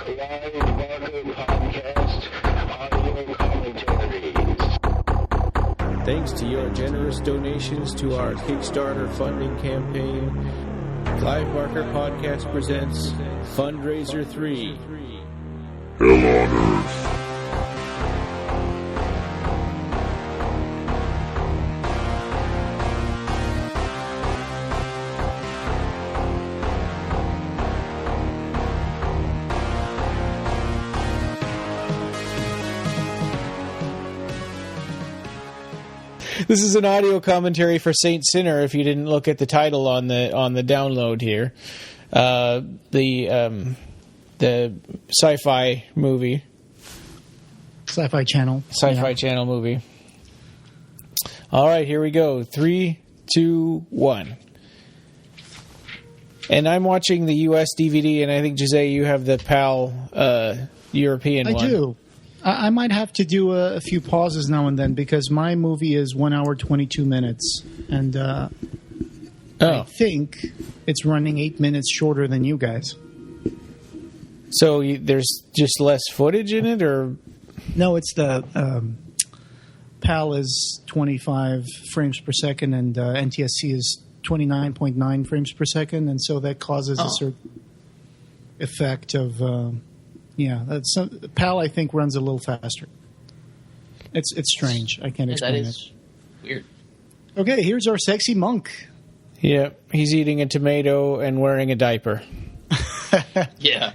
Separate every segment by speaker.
Speaker 1: Clive Barker Podcast audio commentaries.
Speaker 2: Thanks to your generous donations to our Kickstarter funding campaign, Clive Barker Podcast Presents Fundraiser III.
Speaker 3: Hell on Earth.
Speaker 2: This is an audio commentary for Saint Sinner. If you didn't look at the title on the download here, the SciFi movie,
Speaker 4: SciFi Channel,
Speaker 2: Channel movie. All right, here we go. 3, 2, 1. And I'm watching the US DVD, and I think Jose, you have the PAL European one.
Speaker 4: I do. I might have to do a few pauses now and then because my movie is 1 hour 22 minutes, and I think it's running 8 minutes shorter than you guys.
Speaker 2: So there's just less footage in it, or
Speaker 4: no? It's the PAL is 25 frames per second, and NTSC is 29.9 frames per second, and so that causes a certain effect of. PAL I think runs a little faster. It's strange. I can't explain it.
Speaker 5: That is weird.
Speaker 4: Okay, here's our sexy monk.
Speaker 2: Yeah, he's eating a tomato and wearing a diaper.
Speaker 5: Yeah.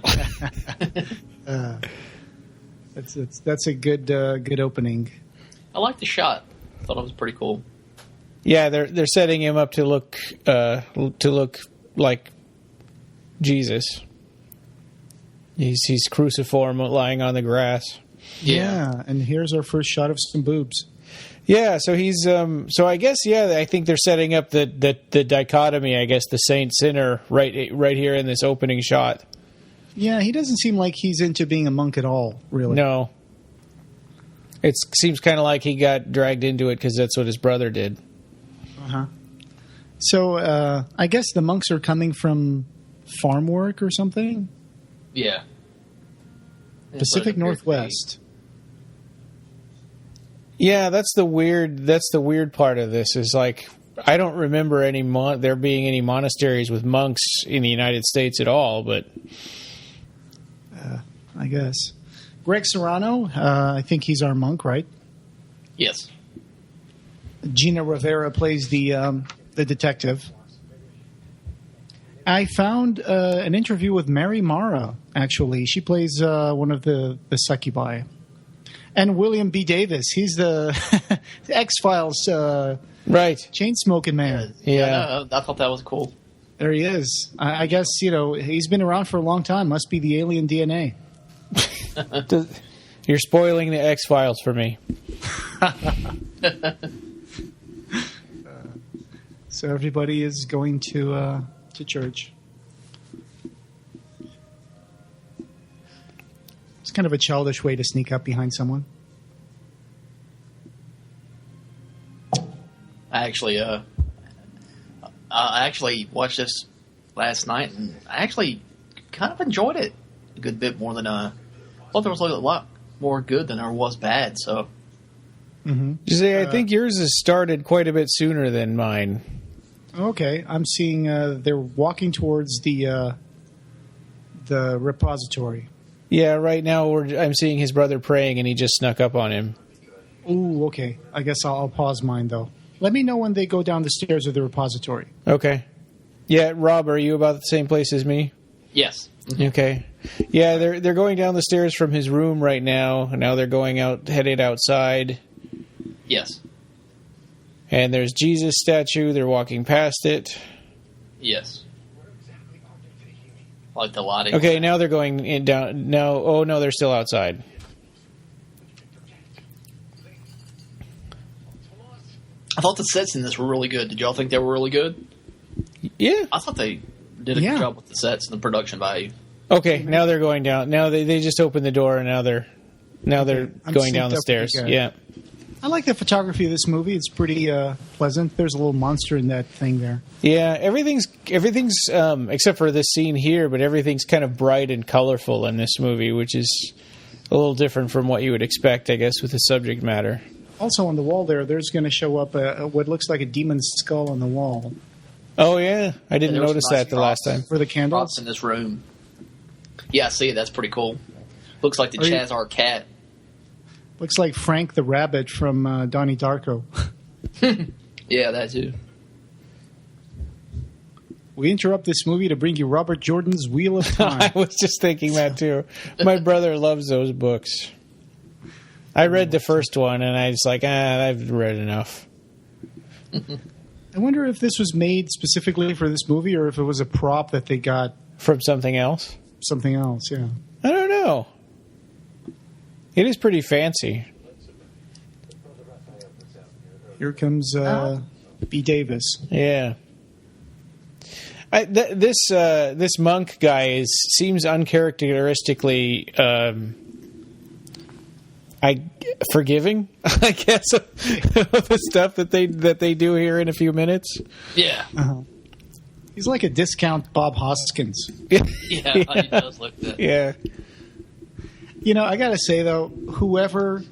Speaker 4: That's a good opening.
Speaker 5: I like the shot. I thought it was pretty cool.
Speaker 2: Yeah, they're setting him up to look like Jesus. He's cruciform, lying on the grass.
Speaker 4: Yeah, and here's our first shot of some boobs.
Speaker 2: Yeah, so he's so I guess I think they're setting up the dichotomy. I guess the saint sinner right here in this opening shot.
Speaker 4: Yeah, he doesn't seem like he's into being a monk at all, really.
Speaker 2: No, it seems kind of like he got dragged into it because that's what his brother did.
Speaker 4: So I guess the monks are coming from farm work or something.
Speaker 5: Yeah.
Speaker 4: Pacific Northwest.
Speaker 2: Yeah, that's the weird part of this is like I don't remember there being any monasteries with monks in the United States at all, but
Speaker 4: I guess Greg Serrano, I think he's our monk, right?
Speaker 5: Yes.
Speaker 4: Gina Rivera plays the detective. I found an interview with Mary Mara, actually. She plays one of the succubi. And William B. Davis. He's the X-Files
Speaker 2: right.
Speaker 4: chain-smoking man.
Speaker 5: Yeah. I thought that was cool.
Speaker 4: There he is. I guess, he's been around for a long time. Must be the alien DNA.
Speaker 2: You're spoiling the X-Files for me.
Speaker 4: So everybody is going to church. It's kind of a childish way to sneak up behind someone.
Speaker 5: I actually watched this last night, and I actually kind of enjoyed it a good bit more than I thought. There was a lot more good than there was bad. So,
Speaker 2: Jose, I think yours has started quite a bit sooner than mine.
Speaker 4: Okay, I'm seeing they're walking towards the repository.
Speaker 2: Yeah, right now I'm seeing his brother praying, and he just snuck up on him.
Speaker 4: Ooh, okay. I guess I'll pause mine though. Let me know when they go down the stairs of the repository.
Speaker 2: Okay. Yeah, Rob, are you about the same place as me?
Speaker 5: yes.
Speaker 2: Okay. Yeah, they're going down the stairs from his room right now. Now they're headed outside.
Speaker 5: Yes.
Speaker 2: And there's Jesus statue. They're walking past it.
Speaker 5: Yes. Like the lighting.
Speaker 2: Okay, now they're going in down. No, oh no, they're still outside.
Speaker 5: I thought the sets in this were really good. Did y'all think they were really good?
Speaker 2: Yeah.
Speaker 5: I thought they did a good job with the sets and the production value.
Speaker 2: Okay, now they're going down. Now they just opened the door, and now they're going down the stairs. Yeah.
Speaker 4: I like the photography of this movie. It's pretty pleasant. There's a little monster in that thing there.
Speaker 2: Yeah, everything's except for this scene here, but everything's kind of bright and colorful in this movie, which is a little different from what you would expect, I guess, with the subject matter.
Speaker 4: Also on the wall there's going to show up what looks like a demon's skull on the wall.
Speaker 2: Oh, yeah. I didn't notice that the last time.
Speaker 4: For the candles?
Speaker 5: Props in this room. Yeah, I see it. That's pretty cool. Looks like the Chazar cat.
Speaker 4: Looks like Frank the Rabbit from Donnie Darko.
Speaker 5: Yeah, that too.
Speaker 4: We interrupt this movie to bring you Robert Jordan's Wheel of Time.
Speaker 2: I was just thinking that, too. My brother loves those books. I read the first one, and I was like, I've read enough.
Speaker 4: I wonder if this was made specifically for this movie or if it was a prop that they got
Speaker 2: from something else.
Speaker 4: Something else, yeah.
Speaker 2: I don't know. It is pretty fancy.
Speaker 4: Here comes B. Davis.
Speaker 2: Yeah. This monk guy seems uncharacteristically forgiving, I guess, of the stuff that they do here in a few minutes.
Speaker 5: Yeah.
Speaker 4: Uh-huh. He's like a discount Bob Hoskins.
Speaker 5: Yeah, he does look good.
Speaker 2: Yeah.
Speaker 4: You know, I got to say, though, whoever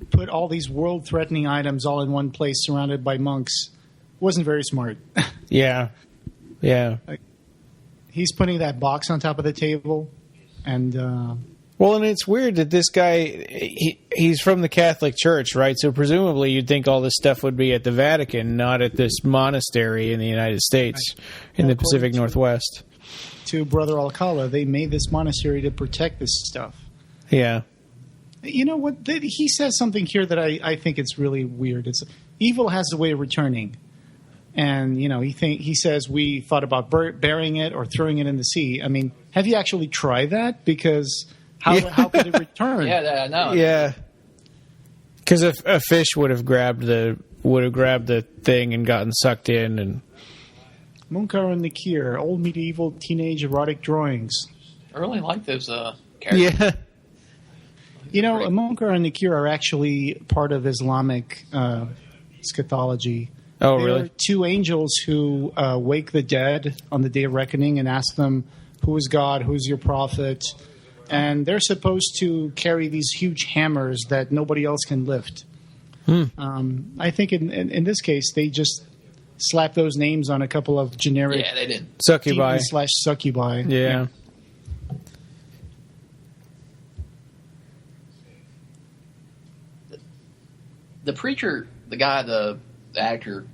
Speaker 4: put all these world-threatening items all in one place surrounded by monks wasn't very smart.
Speaker 2: Yeah. Yeah.
Speaker 4: He's putting that box on top of the table, and...
Speaker 2: Well, and it's weird that this guy, he's from the Catholic Church, right? So presumably you'd think all this stuff would be at the Vatican, not at this monastery in the United States, in the Pacific Northwest.
Speaker 4: To Brother Alcala, they made this monastery to protect this stuff.
Speaker 2: Yeah.
Speaker 4: You know what? He says something here that I think it's really weird. It's evil has a way of returning. And, you know, he says we thought about burying it or throwing it in the sea. I mean, have you actually tried that? Because... How could it return?
Speaker 5: Yeah, I know.
Speaker 2: Yeah, because a fish would have grabbed the thing and gotten sucked in. And
Speaker 4: Munkar and Nakir, old medieval teenage erotic drawings.
Speaker 5: I really like those characters.
Speaker 2: Yeah,
Speaker 4: you know, Munkar and Nakir are actually part of Islamic eschatology.
Speaker 2: Oh,
Speaker 4: They
Speaker 2: really?
Speaker 4: are two angels who wake the dead on the day of reckoning and ask them, "Who is God? Who is your prophet?" And they're supposed to carry these huge hammers that nobody else can lift. I think in this case, they just slapped those names on a couple of generic
Speaker 5: Yeah, they did.
Speaker 2: Succubi.
Speaker 4: /succubi.
Speaker 2: Yeah.
Speaker 5: The preacher, the actor,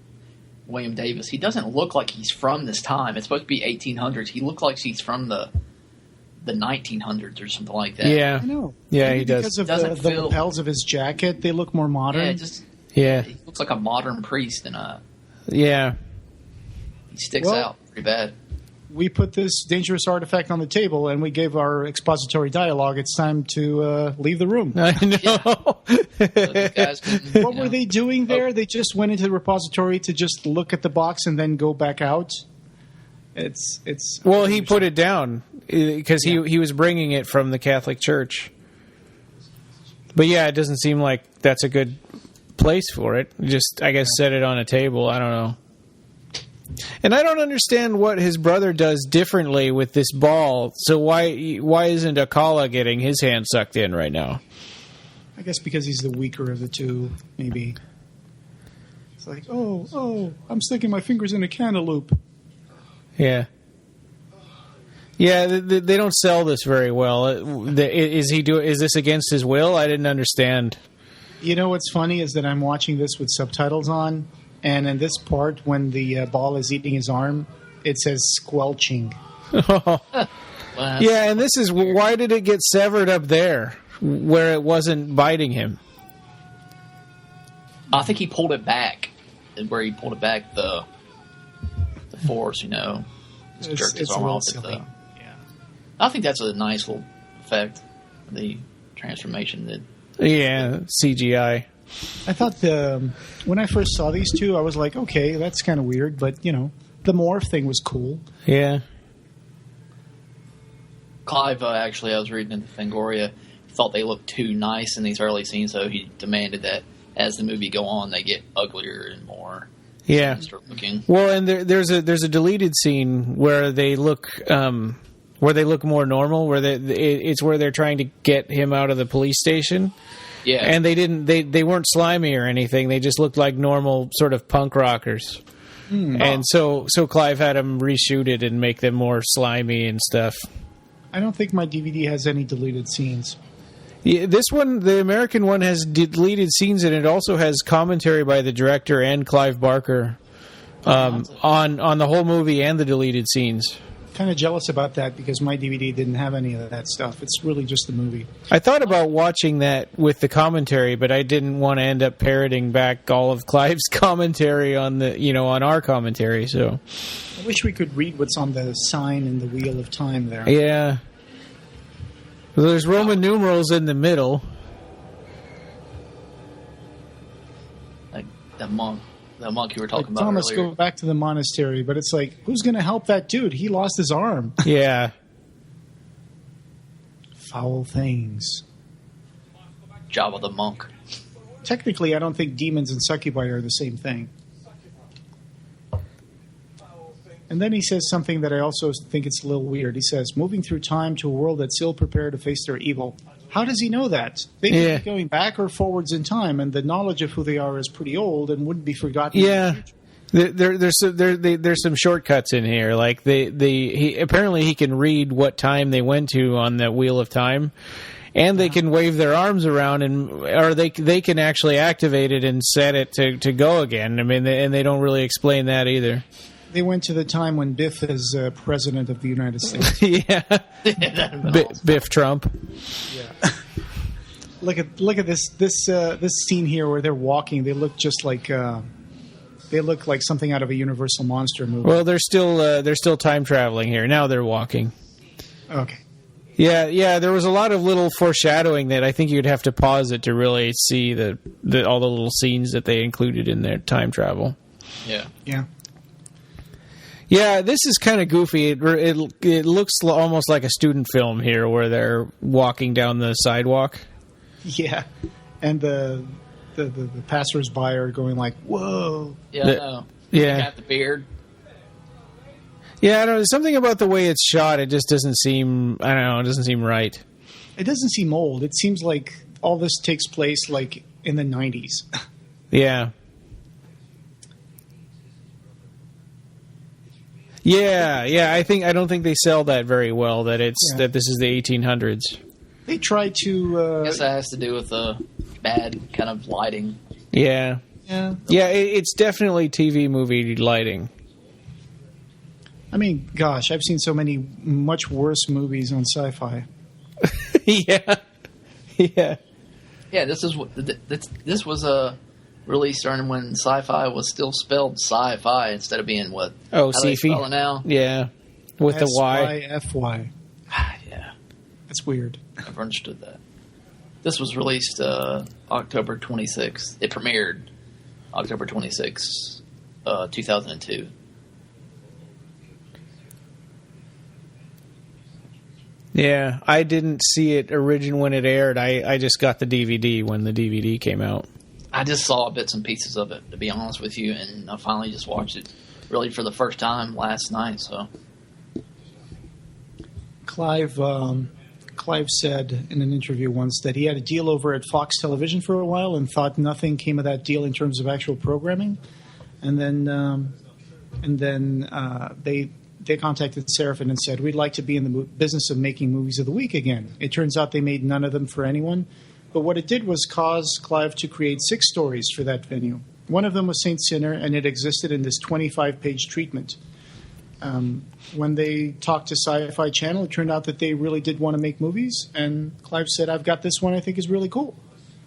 Speaker 5: William Davis, he doesn't look like he's from this time. It's supposed to be 1800s. He looks like he's from the 1900s or something like that.
Speaker 2: Yeah.
Speaker 4: I know.
Speaker 2: Yeah,
Speaker 4: Maybe
Speaker 2: he does.
Speaker 4: Because of
Speaker 5: Doesn't
Speaker 4: the
Speaker 5: feel-
Speaker 4: lapels of his jacket, they look more modern.
Speaker 5: Yeah, he looks like a modern priest, and
Speaker 2: Yeah.
Speaker 5: he sticks
Speaker 4: Well-
Speaker 5: out pretty bad.
Speaker 4: We put this dangerous artifact on the table, and we gave our expository dialogue. It's time to leave the room.
Speaker 2: I know.
Speaker 5: So these guys can,
Speaker 4: What were they doing there? They just went into the repository to just look at the box and then go back out. It's
Speaker 2: Well, he put it down because he was bringing it from the Catholic Church. But yeah, it doesn't seem like that's a good place for it. Just, I guess, set it on a table. I don't know. And I don't understand what his brother does differently with this ball. So why isn't Akala getting his hand sucked in right now?
Speaker 4: I guess because he's the weaker of the two, maybe. It's like, oh, I'm sticking my fingers in a cantaloupe.
Speaker 2: Yeah. Yeah, they don't sell this very well. Is this against his will? I didn't understand.
Speaker 4: You know what's funny is that I'm watching this with subtitles on, and in this part, when the ball is eating his arm, it says squelching.
Speaker 2: Yeah, and this is why did it get severed up there where it wasn't biting him?
Speaker 5: I think he pulled it back, where he pulled it back the force, you know. Just jerked his
Speaker 4: It's a
Speaker 5: arm
Speaker 4: little
Speaker 5: off.
Speaker 4: silly.
Speaker 5: I think that's a nice little effect, the transformation that.
Speaker 2: Yeah, CGI.
Speaker 4: I thought when I first saw these two, I was like, okay, that's kind of weird, but, you know, the morph thing was cool.
Speaker 2: Yeah.
Speaker 5: Clive, actually, I was reading in the Fangoria, thought they looked too nice in these early scenes, so he demanded that as the movie go on, they get uglier and more sinister looking.
Speaker 2: Well, and there's a deleted scene where they look more normal, where it's where they're trying to get him out of the police station.
Speaker 5: Yeah,
Speaker 2: and they weren't slimy or anything. They just looked like normal sort of punk rockers. And so Clive had them reshoot it and make them more slimy and stuff.
Speaker 4: I don't think my DVD has any deleted scenes.
Speaker 2: Yeah, this one, the American one, has deleted scenes, and it also has commentary by the director and Clive Barker on the whole movie and the deleted scenes.
Speaker 4: Kind of jealous about that because my DVD didn't have any of that stuff. It's really just the movie.
Speaker 2: I thought about watching that with the commentary, but I didn't want to end up parroting back all of Clive's commentary on on our commentary. So
Speaker 4: I wish we could read what's on the sign in the Wheel of Time there.
Speaker 2: Yeah. Well, there's Roman numerals in the middle.
Speaker 5: Like the monk you were talking about
Speaker 4: Thomas,
Speaker 5: earlier.
Speaker 4: go back to the monastery, but it's like, who's going to help that dude? He lost his arm.
Speaker 2: Yeah.
Speaker 4: Foul things.
Speaker 5: Jabba the monk.
Speaker 4: Technically, I don't think demons and succubi are the same thing. And then he says something that I also think it's a little weird. He says, moving through time to a world that's ill prepared to face their evil. How does he know that? They could be going back or forwards in time, and the knowledge of who they are is pretty old and wouldn't be forgotten.
Speaker 2: Yeah. There's some shortcuts in here. Like apparently he can read what time they went to on the Wheel of Time, and they can wave their arms around, or they can actually activate it and set it to go again. I mean, and they don't really explain that either.
Speaker 4: They went to the time when Biff is president of the United States.
Speaker 2: Yeah, Biff Trump.
Speaker 4: Yeah. Look at this scene here where they're walking. They look just like something out of a Universal monster movie.
Speaker 2: Well, they're still time traveling here. Now they're walking.
Speaker 4: Okay.
Speaker 2: Yeah. There was a lot of little foreshadowing that I think you'd have to pause it to really see all the little scenes that they included in their time travel.
Speaker 5: Yeah.
Speaker 4: Yeah.
Speaker 2: Yeah, this is kind of goofy. It looks almost like a student film here, where they're walking down the sidewalk.
Speaker 4: Yeah, and the passersby are going like, "Whoa!"
Speaker 5: Yeah, I know.
Speaker 2: Yeah,
Speaker 5: Got the beard.
Speaker 2: Yeah, I don't know. Something about the way it's shot. It just doesn't seem. I don't know. It doesn't seem right.
Speaker 4: It doesn't seem old. It seems like all this takes place like in the 90s.
Speaker 2: Yeah. Yeah. I don't think they sell that very well. That this is the 1800s.
Speaker 4: They try to.
Speaker 5: I guess that has to do with the bad kind of lighting.
Speaker 2: Yeah.
Speaker 4: Yeah.
Speaker 2: Yeah. It's definitely TV movie lighting.
Speaker 4: I mean, gosh, I've seen so many much worse movies on SciFi.
Speaker 2: Yeah.
Speaker 5: Yeah. This was released during when Sci-Fi was still spelled Sci-Fi instead of being what?
Speaker 2: Oh,
Speaker 5: how do they
Speaker 2: SciFi.
Speaker 5: spell it now?
Speaker 2: Yeah, with the Y.
Speaker 4: SYFY.
Speaker 5: Yeah,
Speaker 4: That's weird.
Speaker 5: I've understood that. This was released October 26th. It premiered October 26th, 2002.
Speaker 2: Yeah, I didn't see it when it aired. I just got the DVD when the DVD came out.
Speaker 5: I just saw bits and pieces of it, to be honest with you, and I finally just watched it really for the first time last night. So,
Speaker 4: Clive said in an interview once that he had a deal over at Fox Television for a while and thought nothing came of that deal in terms of actual programming, and then they contacted Seraphin and said, we'd like to be in the business of making movies of the week again. It turns out they made none of them for anyone. But what it did was cause Clive to create 6 stories for that venue. One of them was Saint Sinner, and it existed in this 25-page treatment. When they talked to Sci-Fi Channel, it turned out that they really did want to make movies, and Clive said, I've got this one I think is really cool.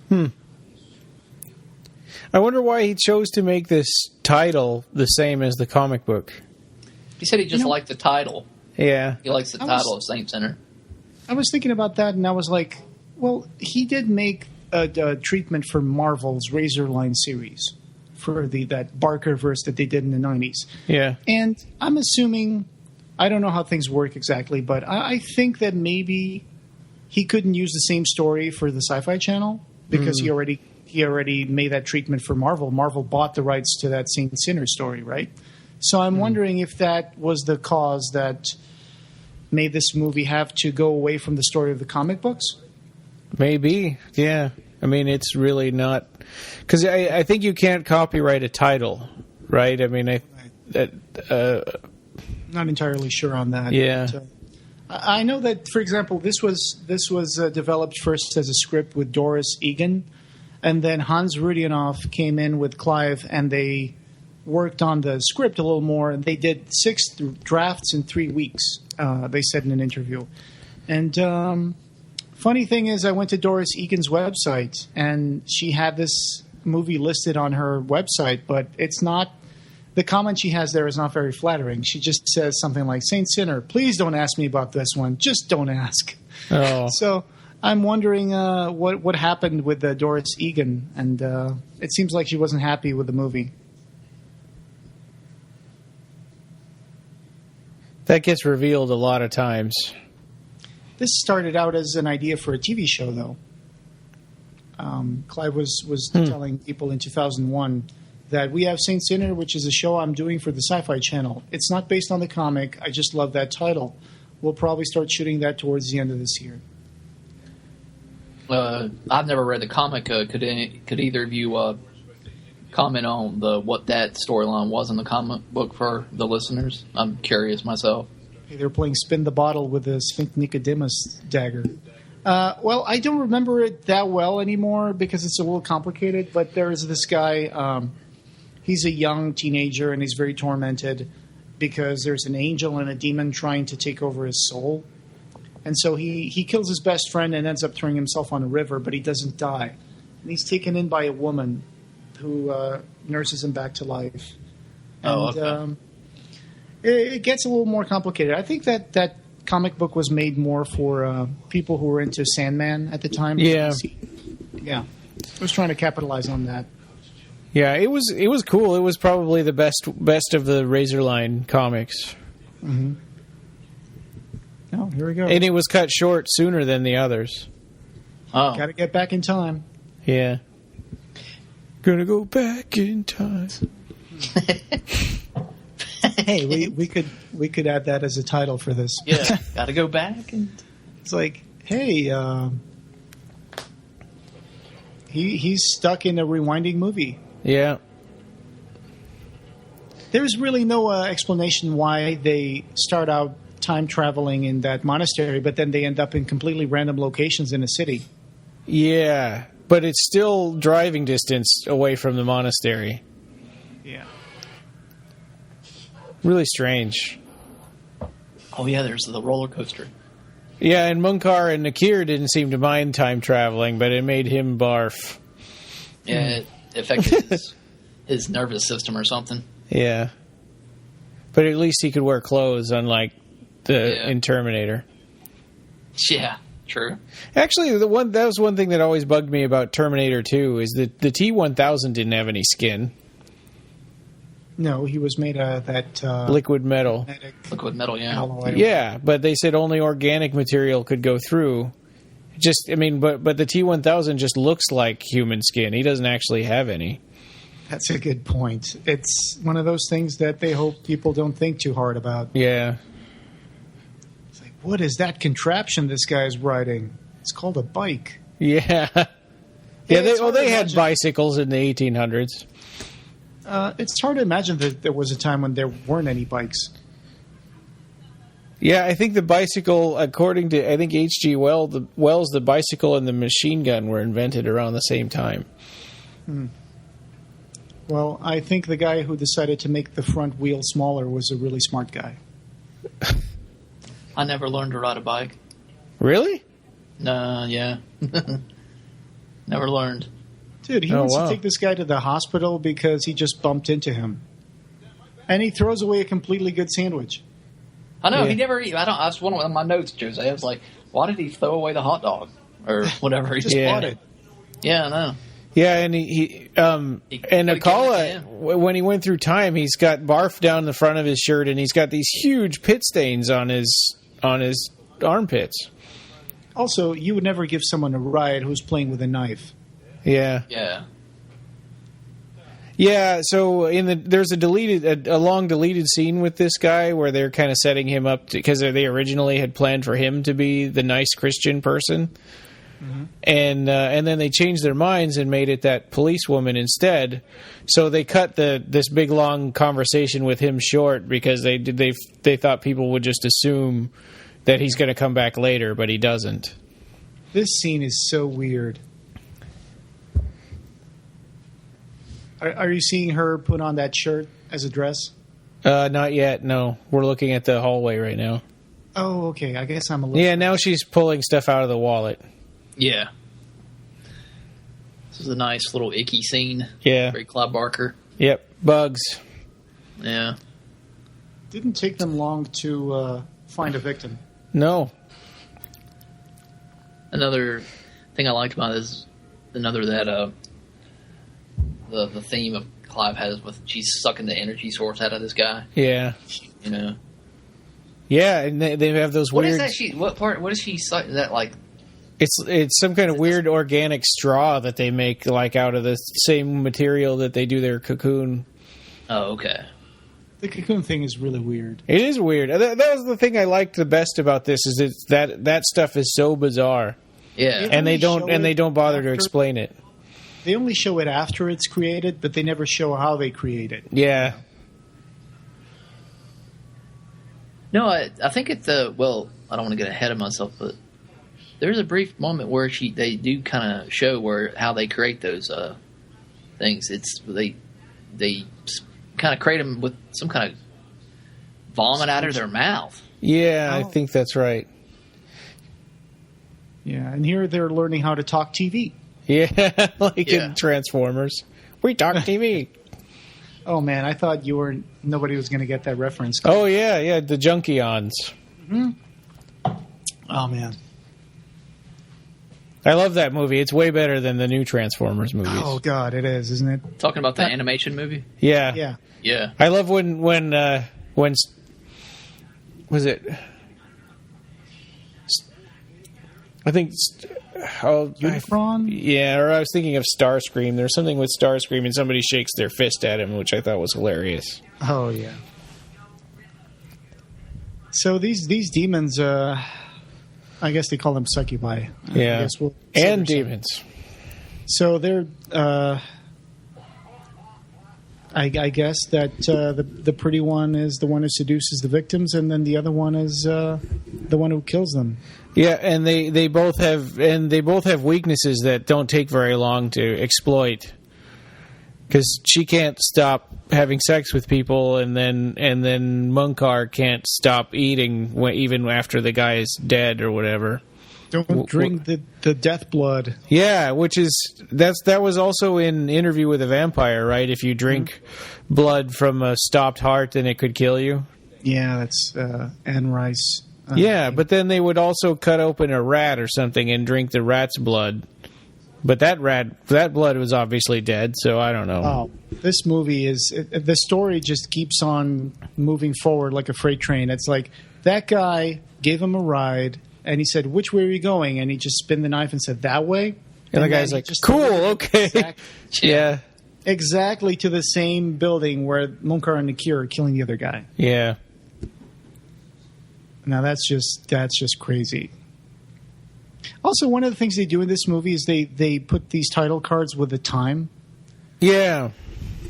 Speaker 2: I wonder why he chose to make this title the same as the comic book.
Speaker 5: he said he just liked the title.
Speaker 2: Yeah.
Speaker 5: He likes the title of Saint Sinner.
Speaker 4: I was thinking about that, and I was like, well, he did make a treatment for Marvel's Razorline series for that Barker verse that they did in the 90s.
Speaker 2: Yeah.
Speaker 4: And I'm assuming, I don't know how things work exactly, but I think that maybe he couldn't use the same story for the Sci-Fi Channel because he already he already made that treatment for Marvel. Marvel bought the rights to that Saint Sinner story, right? So I'm wondering if that was the cause that made this movie have to go away from the story of the comic books.
Speaker 2: Maybe, yeah. I mean, it's really not... Because I think you can't copyright a title, right? I mean,
Speaker 4: not entirely sure on that.
Speaker 2: Yeah.
Speaker 4: But, I know that, for example, this was developed first as a script with Doris Egan, and then Hans Rudinoff came in with Clive, and they worked on the script a little more, and they did 6 drafts in 3 weeks, they said in an interview. And funny thing is, I went to Doris Egan's website, and she had this movie listed on her website, but it's not... The comment she has there is not very flattering. She just says something like, Saint Sinner, please don't ask me about this one. Just don't ask.
Speaker 2: Oh.
Speaker 4: So I'm wondering what happened with Doris Egan, and it seems like she wasn't happy with the movie.
Speaker 2: That gets revealed a lot of times.
Speaker 4: This started out as an idea for a TV show, though. Clive was telling people in 2001 that we have Saint Sinner, which is a show I'm doing for the SciFi channel. It's not based on the comic. I just love that title. We'll probably start shooting that towards the end of this year.
Speaker 5: I've never read the comic. Could either of you comment on what that storyline was in the comic book for the listeners? I'm curious myself.
Speaker 4: They're playing Spin the Bottle with the Sphinx Nicodemus dagger. Well, I don't remember it that well anymore because it's a little complicated, but there is this guy... He's a young teenager, and he's very tormented because there's an angel and a demon trying to take over his soul. And so he kills his best friend and ends up throwing himself on a river, but he doesn't die. And he's taken in by a woman who nurses him back to life. And,
Speaker 5: okay.
Speaker 4: It gets a little more complicated. I think that comic book was made more for people who were into Sandman at the time.
Speaker 2: Yeah.
Speaker 4: Yeah. I was trying to capitalize on that.
Speaker 2: Yeah, it was cool. It was probably the best of the Razorline comics.
Speaker 4: Mm-hmm. Oh, here we go.
Speaker 2: And it was cut short sooner than the others.
Speaker 5: Oh,
Speaker 4: Got to get back in time.
Speaker 2: Yeah. Gonna go back in time.
Speaker 4: Hey, we could add that as a title for this.
Speaker 5: yeah. Got to go back and.
Speaker 4: It's like, hey, he's stuck in a rewinding movie.
Speaker 2: Yeah.
Speaker 4: There's really no explanation why they start out time traveling in that monastery, but then they end up in completely random locations in a city.
Speaker 2: Yeah, but it's still driving distance away from the monastery.
Speaker 4: Yeah.
Speaker 2: Really strange.
Speaker 5: Oh yeah, there's the roller coaster.
Speaker 2: Yeah, and Munkar and Nakir didn't seem to mind time traveling, but it made him barf.
Speaker 5: Yeah, it affected his nervous system or something.
Speaker 2: Yeah. But at least he could wear clothes, unlike in Terminator.
Speaker 5: Yeah, true.
Speaker 2: Actually, that was one thing that always bugged me about Terminator 2 is that the T-1000 didn't have any skin.
Speaker 4: No, he was made of that
Speaker 2: liquid metal.
Speaker 5: Liquid metal, yeah.
Speaker 4: Alloy.
Speaker 2: Yeah, but they said only organic material could go through. But the T-1000 just looks like human skin. He doesn't actually have any.
Speaker 4: That's a good point. It's one of those things that they hope people don't think too hard about.
Speaker 2: Yeah.
Speaker 4: It's like, what is that contraption this guy's riding? It's called a bike.
Speaker 2: Yeah. They had bicycles in the 1800s.
Speaker 4: It's hard to imagine that there was a time when there weren't any bikes.
Speaker 2: Yeah, I think the bicycle, according to H.G. Wells, the bicycle and the machine gun were invented around the same time.
Speaker 4: Well, I think the guy who decided to make the front wheel smaller was a really smart guy.
Speaker 5: I never learned to ride a bike.
Speaker 2: Really?
Speaker 5: No, yeah. Never learned.
Speaker 4: Dude, he wants to take this guy to the hospital because he just bumped into him. And he throws away a completely good sandwich.
Speaker 5: I know, he never... That's one of my notes, Jose. I was like, why did he throw away the hot dog? Or whatever.
Speaker 4: Just bought it.
Speaker 5: Yeah, I know.
Speaker 2: Yeah, and and Akala, when he went through time, he's got barf down the front of his shirt, and he's got these huge pit stains on his armpits.
Speaker 4: Also, you would never give someone a ride who's playing with a knife.
Speaker 2: Yeah.
Speaker 5: Yeah.
Speaker 2: Yeah, so there's a long deleted scene with this guy where they're kind of setting him up because they originally had planned for him to be the nice Christian person, and then they changed their minds and made it that policewoman instead. So they cut this big long conversation with him short because they thought people would just assume that he's going to come back later, but he doesn't.
Speaker 4: This scene is so weird. Are you seeing her put on that shirt as a dress?
Speaker 2: Not yet, no. We're looking at the hallway right now.
Speaker 4: Oh, okay. I guess I'm a little...
Speaker 2: Yeah, now she's pulling stuff out of the wallet.
Speaker 5: Yeah. This is a nice little icky scene.
Speaker 2: Yeah.
Speaker 5: Very Clive Barker.
Speaker 2: Yep. Bugs.
Speaker 5: Yeah.
Speaker 4: Didn't take them long to find a victim.
Speaker 2: No.
Speaker 5: Another thing I liked about it is the theme of Clive has with she's sucking the energy source out of this guy.
Speaker 2: Yeah.
Speaker 5: You know.
Speaker 2: Yeah, and they have those
Speaker 5: What
Speaker 2: weird...
Speaker 5: is that? What is she suck? Is that like...
Speaker 2: It's some kind of weird organic straw that they make like out of the same material that they do their cocoon.
Speaker 5: Oh, okay.
Speaker 4: The cocoon thing is really weird.
Speaker 2: It is weird. That was the thing I liked the best about this is that stuff is so bizarre.
Speaker 5: Yeah.
Speaker 2: And they don't bother to explain it.
Speaker 4: They only show it after it's created, but they never show how they create it.
Speaker 2: Yeah.
Speaker 5: No, I think it's well, I don't want to get ahead of myself, but there's a brief moment where they do kind of show how they create those things. It's they kind of create them with some kind of vomit out of their mouth.
Speaker 2: Yeah, I think that's right.
Speaker 4: Yeah, and here they're learning how to talk TV.
Speaker 2: Yeah, in Transformers. We talk TV.
Speaker 4: Oh, man, I thought nobody was going to get that reference.
Speaker 2: Oh, yeah, the Junkions.
Speaker 4: Mm-hmm. Oh, man.
Speaker 2: I love that movie. It's way better than the new Transformers movies.
Speaker 4: Oh, God, it is, isn't it?
Speaker 5: Talking about the animation movie?
Speaker 2: Yeah.
Speaker 4: Yeah.
Speaker 5: Yeah.
Speaker 2: I love when was it? I think.
Speaker 4: Unicron?
Speaker 2: Yeah, or I was thinking of Starscream. There's something with Starscream, and somebody shakes their fist at him, which I thought was hilarious.
Speaker 4: Oh, yeah. So these demons, I guess they call them succubi.
Speaker 2: Yeah, and demons.
Speaker 4: So they're, I guess that the pretty one is the one who seduces the victims, and then the other one is the one who kills them.
Speaker 2: Yeah, and they both have weaknesses that don't take very long to exploit. Because she can't stop having sex with people, and then Munkar can't stop eating even after the guy is dead or whatever.
Speaker 4: Don't drink the death blood.
Speaker 2: Yeah, that was also in Interview with a Vampire, right? If you drink blood from a stopped heart, then it could kill you.
Speaker 4: Yeah, that's Anne Rice.
Speaker 2: Yeah, but then they would also cut open a rat or something and drink the rat's blood. But that blood was obviously dead, so I don't know.
Speaker 4: Oh, this movie the story just keeps on moving forward like a freight train. It's like that guy gave him a ride, and he said, "Which way are you going?" And he just spun the knife and said, "That way."
Speaker 2: And the guy's like, "Cool, okay." Yeah.
Speaker 4: Exactly to the same building where Munkar and Nakir are killing the other guy.
Speaker 2: Yeah.
Speaker 4: Now that's just crazy. Also, one of the things they do in this movie is they put these title cards with the time.
Speaker 2: Yeah.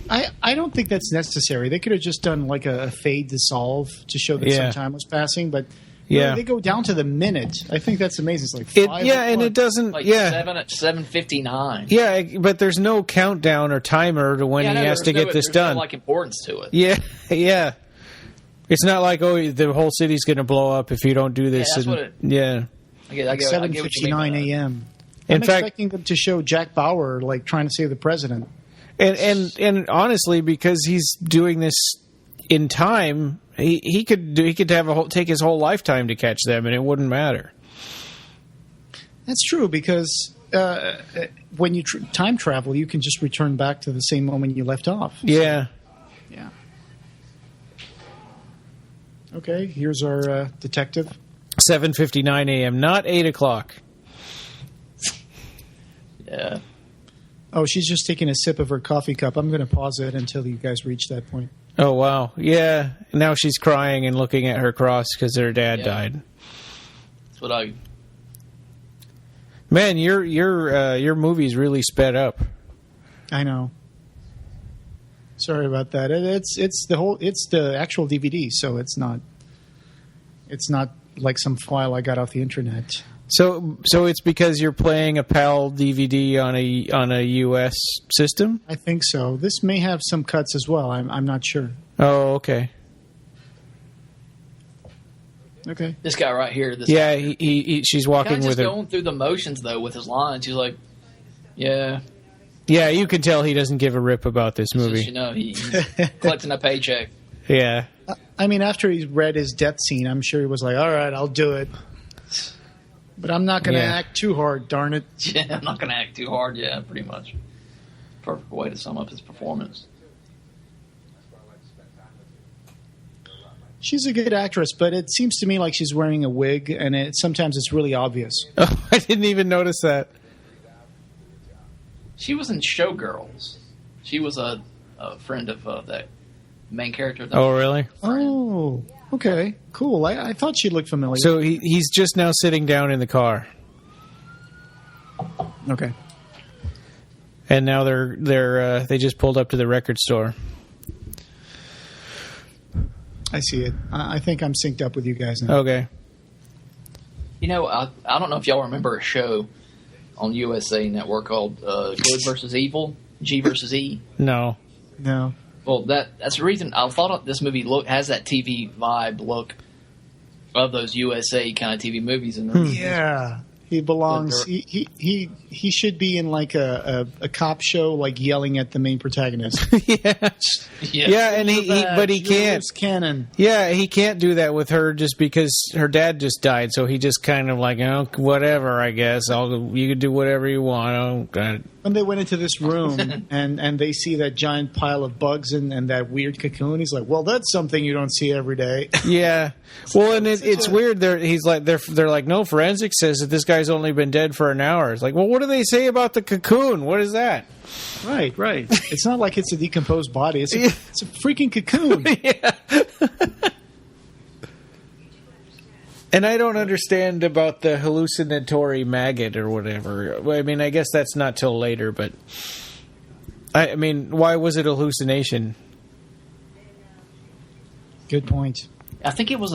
Speaker 4: I don't think that's necessary. They could have just done like a fade dissolve to show that some time was passing, but they go down to the minute. I think that's amazing. It's like 5
Speaker 2: and it doesn't.
Speaker 5: Like 7:59.
Speaker 2: Yeah, but there's no countdown or timer to when he has to get this done.
Speaker 5: No, like importance to it.
Speaker 2: Yeah, yeah. It's not like the whole city's going to blow up if you don't do this.
Speaker 5: Yeah, that's what it.
Speaker 2: Yeah.
Speaker 5: I get
Speaker 4: 7:59 a.m. I'm expecting them to show Jack Bauer like trying to save the president.
Speaker 2: And honestly, because he's doing this in time, he could take his whole lifetime to catch them, and it wouldn't matter.
Speaker 4: That's true because when you time travel, you can just return back to the same moment you left off.
Speaker 2: Yeah.
Speaker 4: Yeah. Okay, here's our detective.
Speaker 2: 7:59 a.m., not 8 o'clock.
Speaker 5: Yeah.
Speaker 4: Oh, she's just taking a sip of her coffee cup. I'm going to pause it until you guys reach that point.
Speaker 2: Oh, wow. Yeah. Now she's crying and looking at her cross because her dad died.
Speaker 5: That's what I...
Speaker 2: Man, your movie's really sped up.
Speaker 4: I know. Sorry about that. It's the actual DVD, so it's not like some file I got off the internet.
Speaker 2: So it's because you're playing a PAL DVD on a US system?
Speaker 4: I think so. This may have some cuts as well. I'm not sure.
Speaker 2: Oh, okay.
Speaker 4: Okay.
Speaker 5: This guy right here.
Speaker 2: She's walking with her.
Speaker 5: Going through the motions though with his lines. He's like, yeah.
Speaker 2: Yeah, you can tell he doesn't give a rip about this movie.
Speaker 5: Just, he's collecting a paycheck.
Speaker 2: Yeah.
Speaker 4: I mean, after he read his death scene, I'm sure he was like, all right, I'll do it. But I'm not going to act too hard, darn it.
Speaker 5: Yeah, I'm not going to act too hard. Yeah, pretty much. Perfect way to sum up his performance.
Speaker 4: She's a good actress, but it seems to me like she's wearing a wig, and sometimes it's really obvious.
Speaker 2: Oh, I didn't even notice that.
Speaker 5: She was in Showgirls. She was a friend of that main character.
Speaker 2: Oh, really?
Speaker 4: Oh, okay. Cool. I thought she looked familiar.
Speaker 2: So he's just now sitting down in the car.
Speaker 4: Okay.
Speaker 2: And now they just pulled up to the record store.
Speaker 4: I see it. I think I'm synced up with you guys now.
Speaker 2: Okay.
Speaker 5: I don't know if y'all remember a show on USA Network called Good versus Evil, G versus E.
Speaker 2: No.
Speaker 5: Well, that's the reason I thought this movie has that TV vibe look of those USA kind of TV movies.
Speaker 4: Yeah. He belongs. He should be in like a cop show, like yelling at the main protagonist.
Speaker 2: Yeah, and he can't.
Speaker 4: Cannon.
Speaker 2: Yeah, he can't do that with her just because her dad just died. So he just kind of like, whatever. I guess you can do whatever you want.
Speaker 4: When they went into this room and they see that giant pile of bugs and that weird cocoon, he's like, "Well, that's something you don't see every day."
Speaker 2: Yeah. Well, and it's weird. They're like, no, forensics says that this guy's only been dead for an hour. It's like, well, what do they say about the cocoon? What is that?
Speaker 4: Right. It's not like it's a decomposed body. It's a freaking cocoon.
Speaker 2: Yeah. And I don't understand about the hallucinatory maggot or whatever. I mean, I guess that's not till later, but I mean, why was it a hallucination?
Speaker 4: Good point.
Speaker 5: I think it was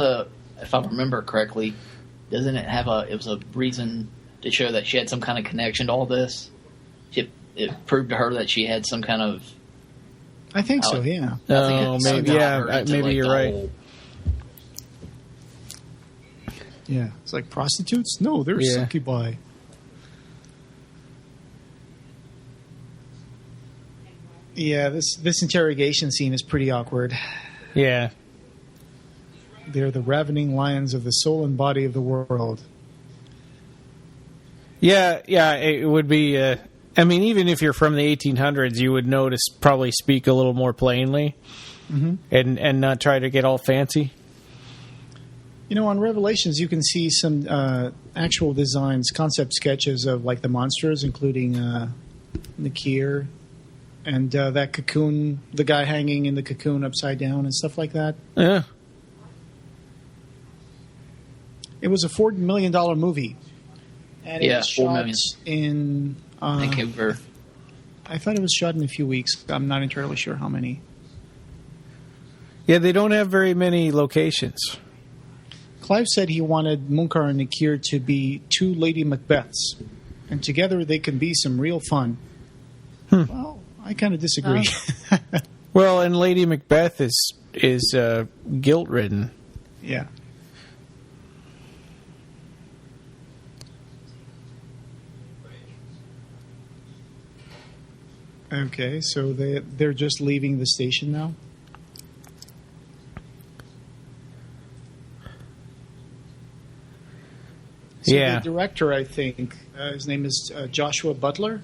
Speaker 5: if I remember correctly, doesn't it have it was a reason to show that she had some kind of connection to all this? It proved to her that she had some kind of...
Speaker 4: I think so, yeah.
Speaker 2: Oh, maybe, maybe you're right.
Speaker 4: Yeah, it's like prostitutes? No, they're succubi. Yeah, this interrogation scene is pretty awkward.
Speaker 2: Yeah.
Speaker 4: They're the ravening lions of the soul and body of the world.
Speaker 2: Yeah, it would be... I mean, even if you're from the 1800s, you would know to probably speak a little more plainly and not try to get all fancy.
Speaker 4: On Revelations, you can see some actual designs, concept sketches of like the monsters, including Nakir and that cocoon, the guy hanging in the cocoon upside down and stuff like that.
Speaker 2: Yeah.
Speaker 4: It was a $4 million movie. And it was shot in
Speaker 5: Vancouver.
Speaker 4: I thought it was shot in a few weeks. I'm not entirely sure how many.
Speaker 2: Yeah, they don't have very many locations.
Speaker 4: Clive said he wanted Munkar and Nakir to be two Lady Macbeths, and together they can be some real fun. Well, I kind of disagree.
Speaker 2: Well, and Lady Macbeth is guilt-ridden.
Speaker 4: Yeah. Okay, so they're just leaving the station now? So the director, I think, his name is Joshua Butler.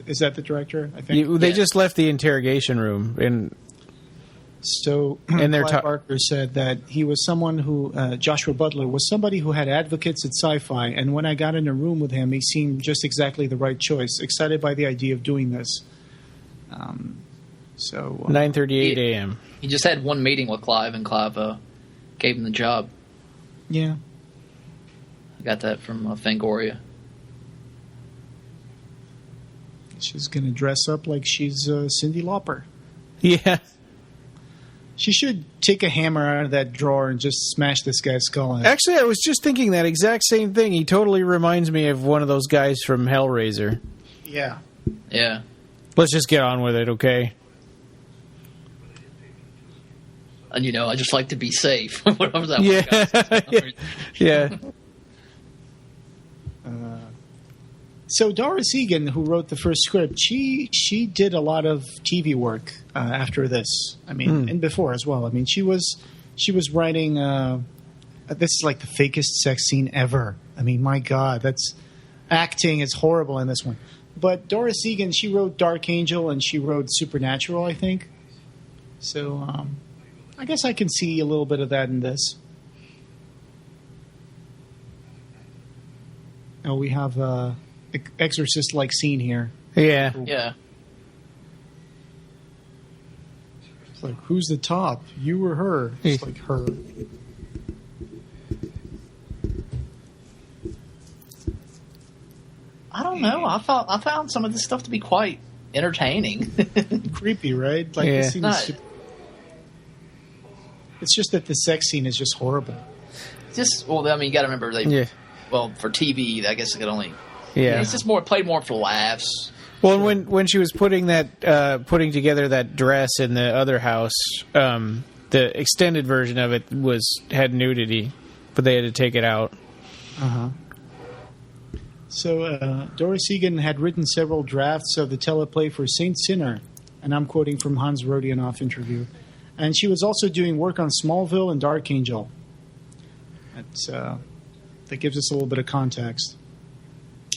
Speaker 4: Is that the director? I think
Speaker 2: They just left the interrogation room, and
Speaker 4: So
Speaker 2: And they're
Speaker 4: Clive Barker said that he was someone who, Joshua Butler, was somebody who had advocates at SciFi, and when I got in a room with him, he seemed just exactly the right choice, excited by the idea of doing this.
Speaker 2: 9:38 a.m.
Speaker 5: He just had one meeting with Clive, and Clive gave him the job.
Speaker 4: Yeah.
Speaker 5: I got that from Fangoria.
Speaker 4: She's going to dress up like she's Cyndi Lauper.
Speaker 2: Yeah.
Speaker 4: She should take a hammer out of that drawer and just smash this guy's skull in.
Speaker 2: Actually, I was just thinking that exact same thing. He totally reminds me of one of those guys from Hellraiser.
Speaker 4: Yeah.
Speaker 5: Yeah.
Speaker 2: Let's just get on with it, okay?
Speaker 5: And, I just like to be safe. What was that?
Speaker 2: Yeah.
Speaker 4: So Doris Egan, who wrote the first script, she did a lot of TV work after this. I mean, and before as well. I mean, she was writing. This is like the fakest sex scene ever. I mean, my God, that's acting is horrible in this one. But Doris Egan, she wrote Dark Angel and she wrote Supernatural, I think. So I guess I can see a little bit of that in this. Oh, we have Exorcist-like scene here.
Speaker 2: Yeah.
Speaker 5: Yeah.
Speaker 4: It's like, who's the top? You or her? It's like her.
Speaker 5: I don't know. I found some of this stuff to be quite entertaining.
Speaker 4: Creepy, right? Like
Speaker 2: Yeah.
Speaker 4: this scene is it's just that the sex scene is just horrible.
Speaker 5: You got to remember
Speaker 2: Yeah.
Speaker 5: Well, for TV, I guess it could only.
Speaker 2: Yeah.
Speaker 5: It's just played more for laughs.
Speaker 2: Well, when she was putting together that dress in the other house, the extended version of it had nudity, but they had to take it out.
Speaker 4: Uh-huh. So Doris Egan had written several drafts of the teleplay for Saint Sinner, and I'm quoting from Hans Rodionoff interview. And she was also doing work on Smallville and Dark Angel. That gives us a little bit of context.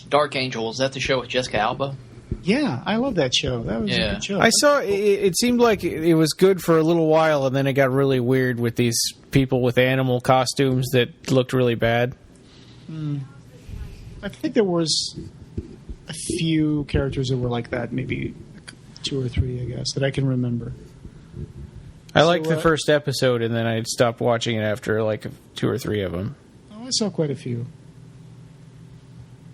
Speaker 5: Dark Angel, is that the show with Jessica Alba?
Speaker 4: Yeah, I love that show. That was a good show.
Speaker 2: I saw it seemed like it was good for a little while, and then it got really weird with these people with animal costumes that looked really bad.
Speaker 4: I think there was a few characters that were like that, maybe 2 or 3, I guess, that I can remember.
Speaker 2: I liked the first episode, and then I stopped watching it after like 2 or 3 of them.
Speaker 4: Oh, I saw quite a few.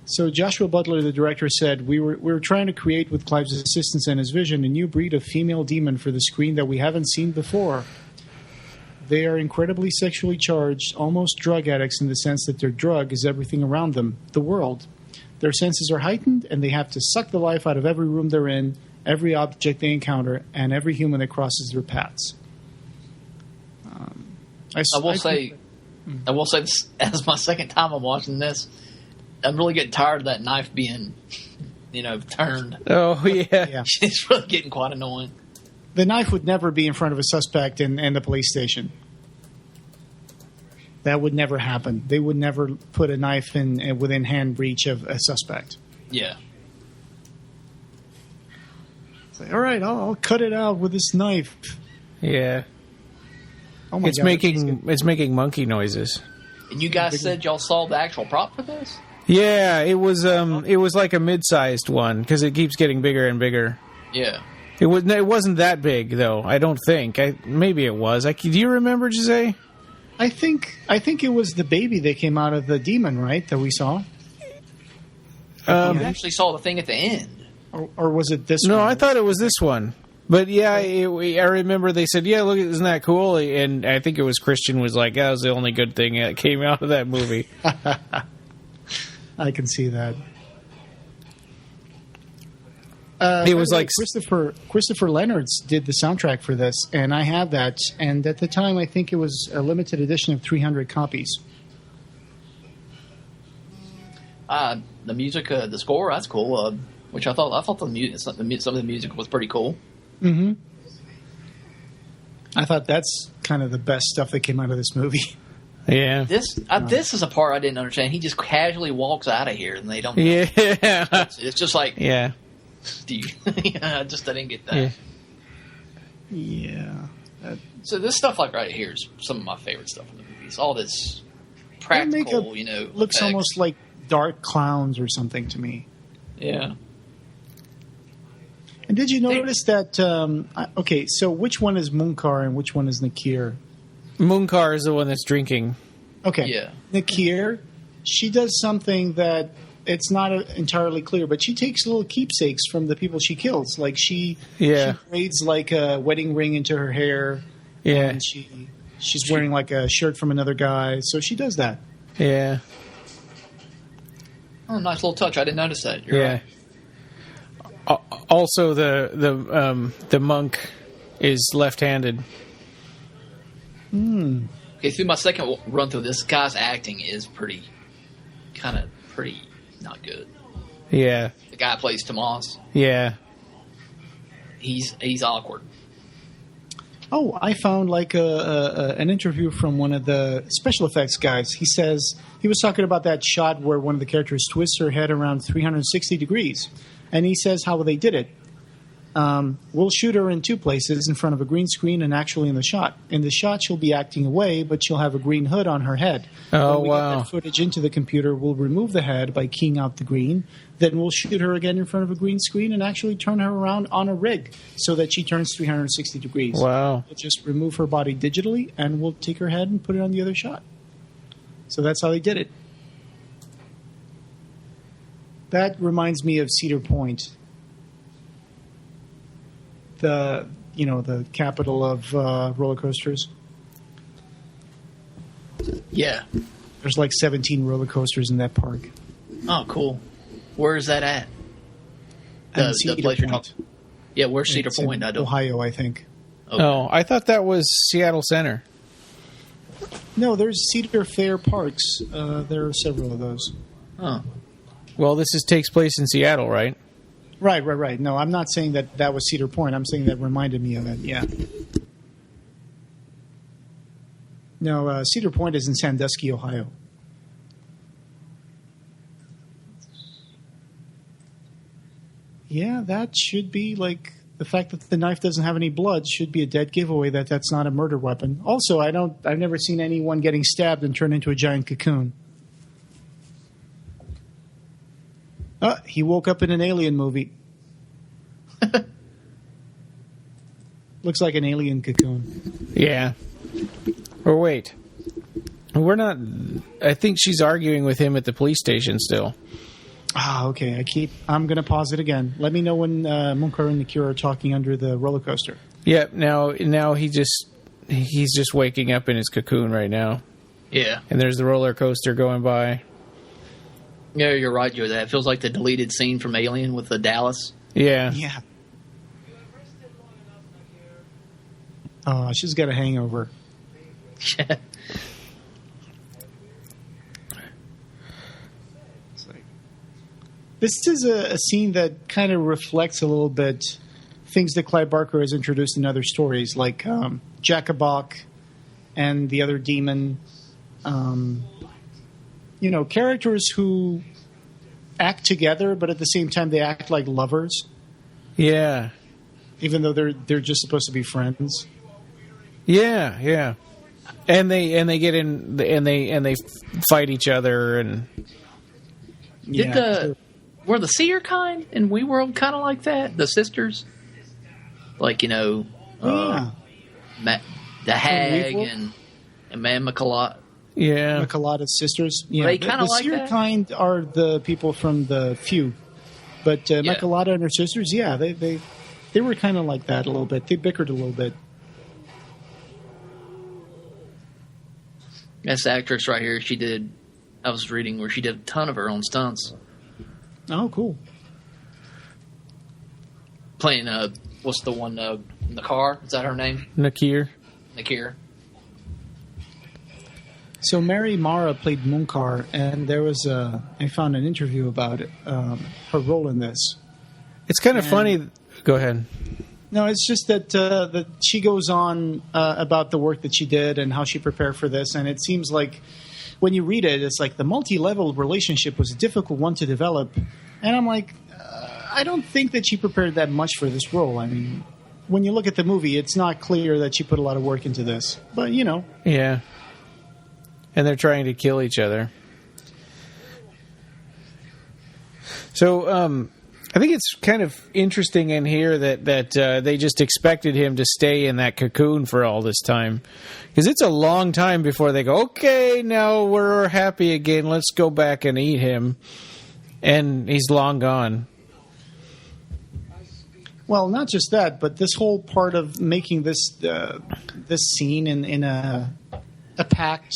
Speaker 4: So Joshua Butler, the director, said, we were trying to create, with Clive's assistance and his vision, a new breed of female demon for the screen that we haven't seen before. They are incredibly sexually charged, almost drug addicts in the sense that their drug is everything around them, the world. Their senses are heightened, and they have to suck the life out of every room they're in, every object they encounter, and every human that crosses their paths.
Speaker 5: I will say this as my second time I'm watching this. I'm really getting tired of that knife being, turned.
Speaker 2: Oh, yeah.
Speaker 5: It's really getting quite annoying.
Speaker 4: The knife would never be in front of a suspect in the police station. That would never happen. They would never put a knife within hand reach of a suspect.
Speaker 5: Yeah.
Speaker 4: It's like, all right, I'll cut it out with this knife.
Speaker 2: Yeah.
Speaker 4: Oh my
Speaker 2: It's
Speaker 4: God,
Speaker 2: making monkey noises.
Speaker 5: And you guys said y'all saw the actual prop for this?
Speaker 2: Yeah, it was like a mid-sized one because it keeps getting bigger and bigger.
Speaker 5: Yeah.
Speaker 2: It wasn't that big though. I don't think. Maybe it was. Do you remember, Jose?
Speaker 4: I think it was the baby that came out of the demon, right? That we saw.
Speaker 5: You actually saw the thing at the end.
Speaker 4: Or was it this
Speaker 2: No,
Speaker 4: one?
Speaker 2: I thought it was this one. But yeah, I remember they said, "Yeah, look, isn't that cool?" And I think it was Christian was like, "That was the only good thing that came out of that movie."
Speaker 4: I can see that.
Speaker 2: It was like
Speaker 4: Christopher Leonard's did the soundtrack for this, and I had that. And at the time, I think it was a limited edition of 300 copies.
Speaker 5: The music, the score, that's cool. Which I thought some of the music was pretty cool.
Speaker 4: Mm-hmm. I thought that's kind of the best stuff that came out of this movie.
Speaker 2: Yeah.
Speaker 5: This is a part I didn't understand. He just casually walks out of here, and they don't.
Speaker 2: Yeah.
Speaker 5: It's just like.
Speaker 2: Yeah.
Speaker 5: I didn't get that.
Speaker 4: Yeah.
Speaker 5: So this stuff like right here is some of my favorite stuff in the movies. All this practical,
Speaker 4: looks
Speaker 5: effects.
Speaker 4: almost like dark clowns or something to me.
Speaker 5: Yeah.
Speaker 4: And did you notice that? Okay, so which one is Munkar and which one is Nakir?
Speaker 2: Munkar is the one that's drinking.
Speaker 4: Okay.
Speaker 5: Yeah.
Speaker 4: Nakir, she does something that it's not entirely clear, but she takes little keepsakes from the people she kills. Like she braids like a wedding ring into her hair.
Speaker 2: Yeah.
Speaker 4: And she's wearing like a shirt from another guy. So she does that.
Speaker 2: Yeah.
Speaker 5: Oh, nice little touch. I didn't notice that. You're right.
Speaker 2: Also, the monk is left-handed.
Speaker 5: Okay, through my second run through, this guy's acting is pretty not good.
Speaker 2: Yeah.
Speaker 5: The guy who plays Tomas.
Speaker 2: Yeah.
Speaker 5: He's awkward.
Speaker 4: Oh, I found like an interview from one of the special effects guys. He says he was talking about that shot where one of the characters twists her head around 360 degrees. And he says how they did it. We'll shoot her in two places, in front of a green screen and actually in the shot. In the shot, she'll be acting away, but she'll have a green hood on her head.
Speaker 2: Oh,
Speaker 4: when we
Speaker 2: wow.
Speaker 4: get that footage into the computer, we'll remove the head by keying out the green. Then we'll shoot her again in front of a green screen and actually turn her around on a rig so that she turns 360 degrees.
Speaker 2: Wow.
Speaker 4: We'll just remove her body digitally, and we'll take her head and put it on the other shot. So that's how they did it. That reminds me of Cedar Point, the capital of roller coasters.
Speaker 5: Yeah.
Speaker 4: There's like 17 roller coasters in that park.
Speaker 5: Oh, cool. Where is that at?
Speaker 4: And Cedar
Speaker 5: place you're
Speaker 4: Point.
Speaker 5: talking. Yeah, where's Cedar
Speaker 4: It's
Speaker 5: Point?
Speaker 4: in
Speaker 5: I don't.
Speaker 4: Ohio, I think.
Speaker 5: Okay.
Speaker 2: Oh, I thought that was Seattle Center.
Speaker 4: No, there's Cedar Fair parks. There are several of those.
Speaker 5: Oh.
Speaker 2: Well, this takes place in Seattle, right?
Speaker 4: Right. No, I'm not saying that was Cedar Point. I'm saying that reminded me of it. Yeah. No, Cedar Point is in Sandusky, Ohio. Yeah, that should be like the fact that the knife doesn't have any blood should be a dead giveaway that that's not a murder weapon. Also, I've never seen anyone getting stabbed and turned into a giant cocoon. He woke up in an alien movie. Looks like an alien cocoon.
Speaker 2: Yeah. Or wait. We're not... I think she's arguing with him at the police station still.
Speaker 4: Okay. I'm going to pause it again. Let me know when Munkar and Nakira are talking under the roller coaster.
Speaker 2: Yep. Now he's just waking up in his cocoon right now.
Speaker 5: Yeah.
Speaker 2: And there's the roller coaster going by.
Speaker 5: Yeah, you're right, Joe. That feels like the deleted scene from Alien with the Dallas.
Speaker 2: Yeah.
Speaker 4: Yeah. Oh, she's got a hangover.
Speaker 5: Yeah.
Speaker 4: This is a scene that kind of reflects a little bit things that Clive Barker has introduced in other stories, like Jacobok and the other demon. Characters who act together, but at the same time they act like lovers.
Speaker 2: Yeah.
Speaker 4: Even though they're just supposed to be friends.
Speaker 2: Yeah. And they get in and they fight each other and.
Speaker 5: Were the seer kind in WeWorld kind of like that? The sisters, like the Hag and Man McCullough.
Speaker 2: Yeah,
Speaker 4: McCullough sisters. Yeah,
Speaker 5: they kind of like
Speaker 4: seer
Speaker 5: that?
Speaker 4: kind are the people from the Few, but McCullough and her sisters, yeah, they were kind of like that a little bit. They bickered a little bit.
Speaker 5: That's the actress right here. I was reading where she did a ton of her own stunts.
Speaker 4: Oh, cool.
Speaker 5: Playing, what's the one in the car? Is that her name?
Speaker 2: Nakir.
Speaker 4: So Mary Mara played Munkar, and there was I found an interview about it, her role in this.
Speaker 2: It's kind of funny. Go ahead.
Speaker 4: No, it's just that she goes on about the work that she did and how she prepared for this, and it seems like when you read it, it's like the multi-level relationship was a difficult one to develop. And I'm like, I don't think that she prepared that much for this role. I mean, when you look at the movie, it's not clear that she put a lot of work into this. But, you know.
Speaker 2: Yeah. And they're trying to kill each other. So, I think it's kind of interesting in here that they just expected him to stay in that cocoon for all this time. Because it's a long time before they go, okay, now we're happy again, let's go back and eat him. And he's long gone.
Speaker 4: Well, not just that, but this whole part of making this scene in a packed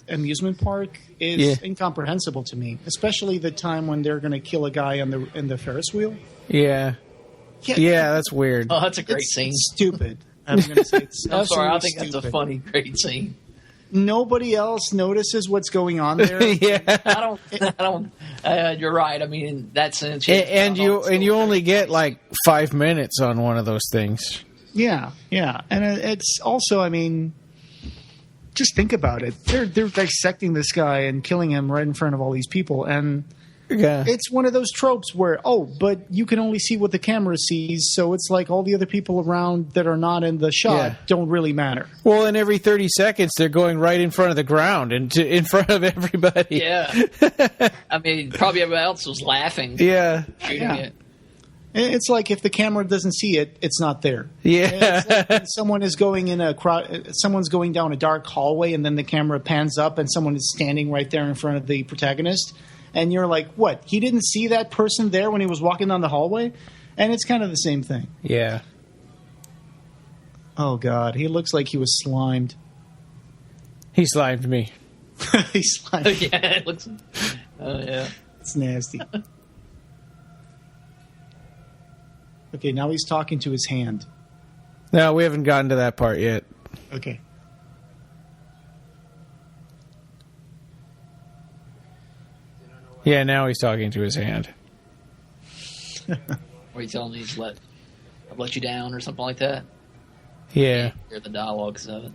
Speaker 4: amusement park is incomprehensible to me, especially the time when they're going to kill a guy in the Ferris wheel.
Speaker 2: Yeah, that's weird.
Speaker 5: Oh, that's a great scene.
Speaker 4: It's stupid. I'm going to say it's
Speaker 5: I'm sorry, I think
Speaker 4: stupid.
Speaker 5: that's a funny, great scene.
Speaker 4: Nobody else notices what's going on there.
Speaker 2: Yeah,
Speaker 5: I don't. You're right. I mean, in that sense,
Speaker 2: and you only get like 5 minutes on one of those things.
Speaker 4: Yeah, and it's also, I mean, just think about it. They're dissecting this guy and killing him right in front of all these people, and it's one of those tropes where, but you can only see what the camera sees, so it's like all the other people around that are not in the shot don't really matter.
Speaker 2: Well, and every 30 seconds, they're going right in front of the ground and in front of everybody.
Speaker 5: Yeah. I mean, probably everybody else was laughing.
Speaker 2: Yeah.
Speaker 5: Shooting it.
Speaker 4: It's like if the camera doesn't see it, it's not there.
Speaker 2: Yeah.
Speaker 4: It's like when someone is going in a crowd, someone's going down a dark hallway, and then the camera pans up, and someone is standing right there in front of the protagonist. And you're like, what? He didn't see that person there when he was walking down the hallway? And it's kind of the same thing.
Speaker 2: Yeah.
Speaker 4: Oh, God. He looks like he was slimed.
Speaker 2: He slimed me.
Speaker 4: He slimed me.
Speaker 5: Yeah, it looks... Oh, yeah.
Speaker 4: It's nasty. Okay, now he's talking to his hand.
Speaker 2: No, we haven't gotten to that part yet.
Speaker 4: Okay.
Speaker 2: Yeah, now he's talking to his hand.
Speaker 5: Or he's telling me he's let you down or something like that.
Speaker 2: Yeah.
Speaker 5: Hear the dialogues of it.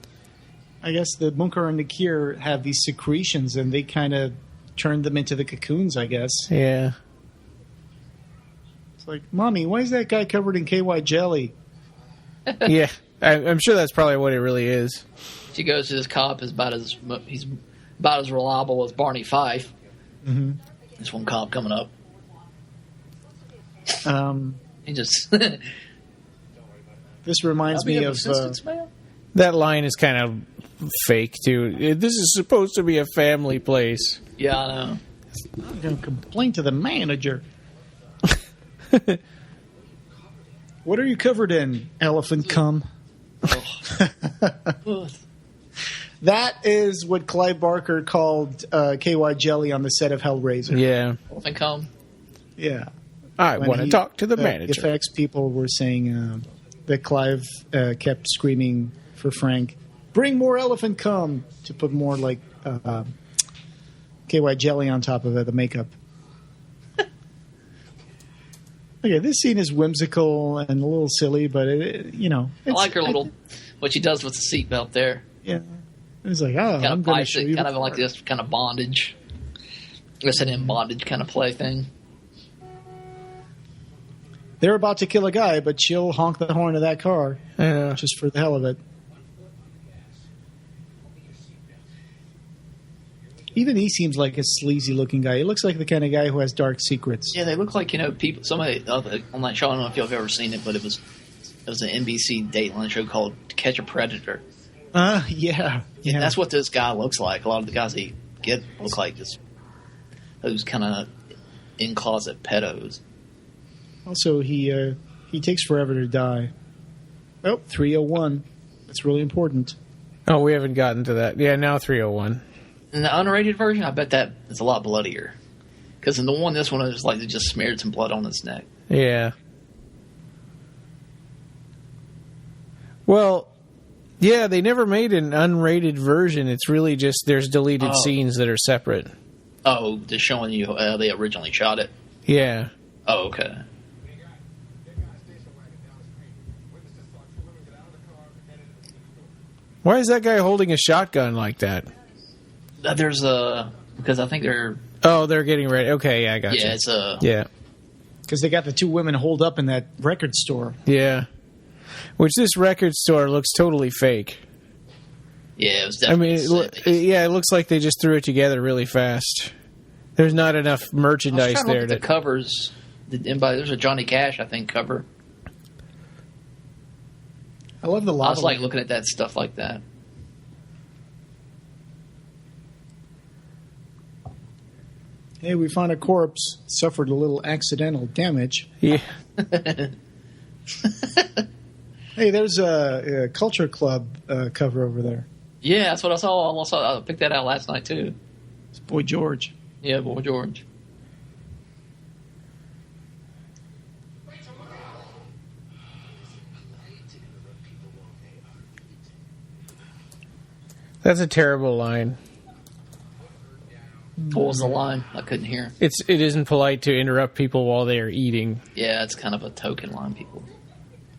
Speaker 4: I guess the Munkar and the Kier have these secretions, and they kind of turn them into the cocoons, I guess.
Speaker 2: Yeah.
Speaker 4: It's like, Mommy, why is that guy covered in KY jelly?
Speaker 2: Yeah. I'm sure that's probably what it really is.
Speaker 5: She goes to this cop, he's about as reliable as Barney Fife.
Speaker 4: Mm-hmm.
Speaker 5: This one cop coming up. He just...
Speaker 4: This reminds me of...
Speaker 2: that line is kind of fake, too. This is supposed to be a family place.
Speaker 5: Yeah, I know.
Speaker 4: I'm going to complain to the manager. What are you covered in, elephant cum? That is what Clive Barker called KY jelly on the set of Hellraiser.
Speaker 2: Yeah.
Speaker 5: Elephant cum?
Speaker 4: Yeah.
Speaker 2: I want to talk to the manager.
Speaker 4: The effects people were saying that Clive kept screaming for Frank, bring more elephant cum, to put more like KY jelly on top of it, the makeup. Okay, this scene is whimsical and a little silly, but I
Speaker 5: like her little what she does with the seatbelt there.
Speaker 4: Yeah, it's like, I'm going to show you.
Speaker 5: Kind of like this kind of bondage, S&M bondage kind of play thing.
Speaker 4: They're about to kill a guy, but she'll honk the horn of that car just for the hell of it. Even he seems like a sleazy-looking guy. He looks like the kind of guy who has dark secrets.
Speaker 5: Yeah, they look like, people. Somebody on that show, I don't know if you've ever seen it, but it was an NBC Dateline show called To Catch a Predator.
Speaker 4: Yeah.
Speaker 5: And that's what this guy looks like. A lot of the guys he get look like those kind of in-closet pedos.
Speaker 4: Also, he takes forever to die. Oh, 301. That's really important.
Speaker 2: Oh, we haven't gotten to that. Yeah, now 301.
Speaker 5: In the unrated version, I bet that it's a lot bloodier. Because in this one, it's like they just smeared some blood on his neck.
Speaker 2: Yeah. Well, yeah, they never made an unrated version. It's really just there's deleted scenes that are separate.
Speaker 5: Oh, just showing you how they originally shot it?
Speaker 2: Yeah.
Speaker 5: Oh, okay.
Speaker 2: Why is that guy holding a shotgun like that?
Speaker 5: Because I think they're...
Speaker 2: Oh, they're getting ready. Okay, yeah, I got you.
Speaker 5: Yeah,
Speaker 2: Yeah.
Speaker 4: Because they got the two women holed up in that record store.
Speaker 2: Yeah. Which this record store looks totally fake.
Speaker 5: Yeah, it was
Speaker 2: I mean,
Speaker 5: definitely.
Speaker 2: it looks like they just threw it together really fast. There's not enough merchandise
Speaker 5: I was trying to
Speaker 2: there.
Speaker 5: look at the covers. There's a Johnny Cash, I think, cover.
Speaker 4: I love the
Speaker 5: I
Speaker 4: lava.
Speaker 5: was like looking at that stuff like that.
Speaker 4: Hey, we found a corpse. Suffered a little accidental damage.
Speaker 2: Yeah.
Speaker 4: Hey, there's a Culture Club cover over there.
Speaker 5: Yeah, that's what I saw. I picked that out last night too.
Speaker 4: It's Boy George.
Speaker 5: Yeah, Boy George.
Speaker 2: That's a terrible line.
Speaker 5: What was the line? I couldn't hear.
Speaker 2: It isn't polite to interrupt people while they are eating.
Speaker 5: Yeah, it's kind of a token line, people.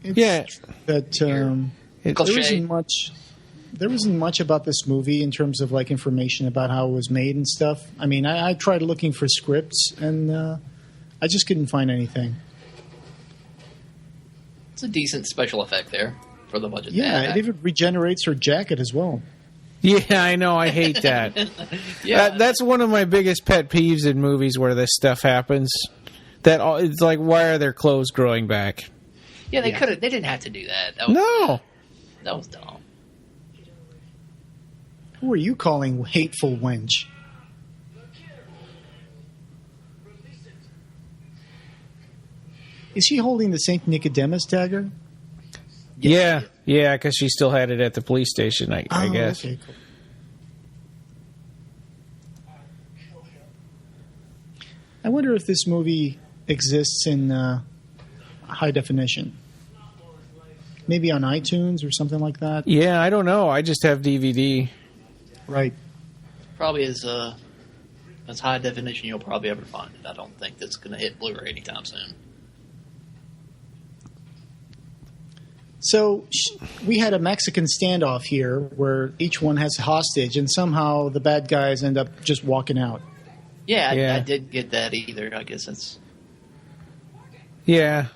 Speaker 4: It's
Speaker 2: Yeah.
Speaker 4: That
Speaker 5: Cliche.
Speaker 4: there wasn't much about this movie in terms of like information about how it was made and stuff. I mean, I tried looking for scripts and I just couldn't find anything.
Speaker 5: It's a decent special effect there for the budget.
Speaker 4: Yeah, it even regenerates her jacket as well.
Speaker 2: Yeah, I know. I hate that.
Speaker 5: Yeah.
Speaker 2: That's one of my biggest pet peeves in movies where this stuff happens. It's like, why are their clothes growing back?
Speaker 5: Yeah, they didn't have to do that. That was dumb.
Speaker 4: Who are you calling hateful wench? Is she holding the St. Nicodemus dagger?
Speaker 2: Yeah, because she still had it at the police station, I guess.
Speaker 4: Okay, cool. I wonder if this movie exists in high definition. Maybe on iTunes or something like that.
Speaker 2: Yeah, I don't know. I just have DVD.
Speaker 4: Right.
Speaker 5: Probably as high definition you'll probably ever find it. I don't think that's going to hit Blu-ray anytime soon.
Speaker 4: So we had a Mexican standoff here where each one has a hostage, and somehow the bad guys end up just walking out.
Speaker 5: Yeah. I didn't get that either. I guess that's...
Speaker 2: Yeah.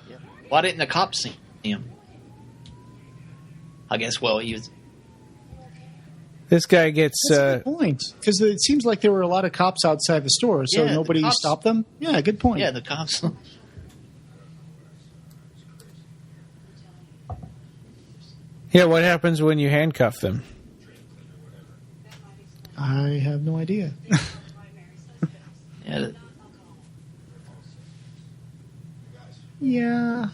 Speaker 5: Why didn't the cops see him? I guess, well, he was...
Speaker 2: This guy gets...
Speaker 4: That's a good point. Because it seems like there were a lot of cops outside the store, so
Speaker 5: Yeah,
Speaker 4: nobody
Speaker 5: the cops-
Speaker 4: stopped them? Yeah, good point.
Speaker 5: Yeah, the cops...
Speaker 2: Yeah, what happens when you handcuff them?
Speaker 4: I have no idea.
Speaker 5: yeah,
Speaker 4: Yeah.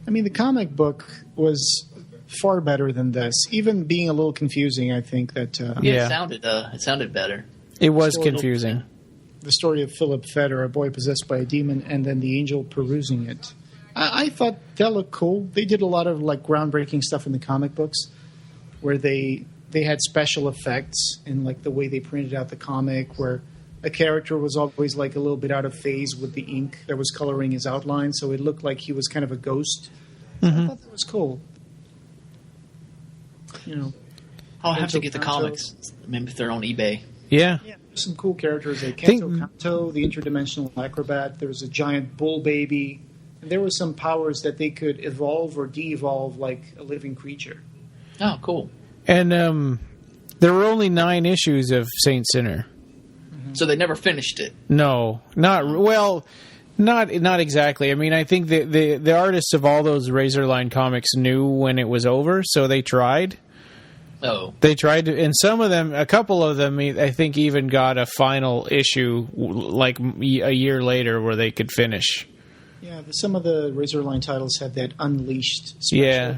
Speaker 4: I mean, the comic book was far better than this. Even being a little confusing, I think that
Speaker 2: Yeah.
Speaker 5: it sounded better.
Speaker 2: It was
Speaker 4: Still a little-
Speaker 2: confusing.
Speaker 4: the story of Philip Feder, a boy possessed by a demon, and then the angel perusing it. I thought that looked cool. They did a lot of like groundbreaking stuff in the comic books, where they had special effects in like the way they printed out the comic, where a character was always like a little bit out of phase with the ink that was coloring his outline, so it looked like he was kind of a ghost. So I thought that was cool. You know,
Speaker 5: I'll have to
Speaker 4: Kanto
Speaker 5: get the
Speaker 4: Kanto.
Speaker 5: comics. Maybe if they're on eBay.
Speaker 2: Yeah.
Speaker 4: Yeah, there's some cool characters like Kanto Kanto, the interdimensional acrobat. There was a giant bull baby. And there were some powers that they could evolve or de-evolve like a living creature.
Speaker 5: Oh, cool.
Speaker 2: And there were only 9 issues of Saint Sinner.
Speaker 5: So they never finished it.
Speaker 2: No, not exactly. I mean, I think the artists of all those Razorline comics knew when it was over, so they tried.
Speaker 5: Oh.
Speaker 2: They tried to, and a couple of them, I think, even got a final issue like a year later where they could finish.
Speaker 4: Yeah, some of the Razorline titles had that Unleashed special.
Speaker 2: Yeah,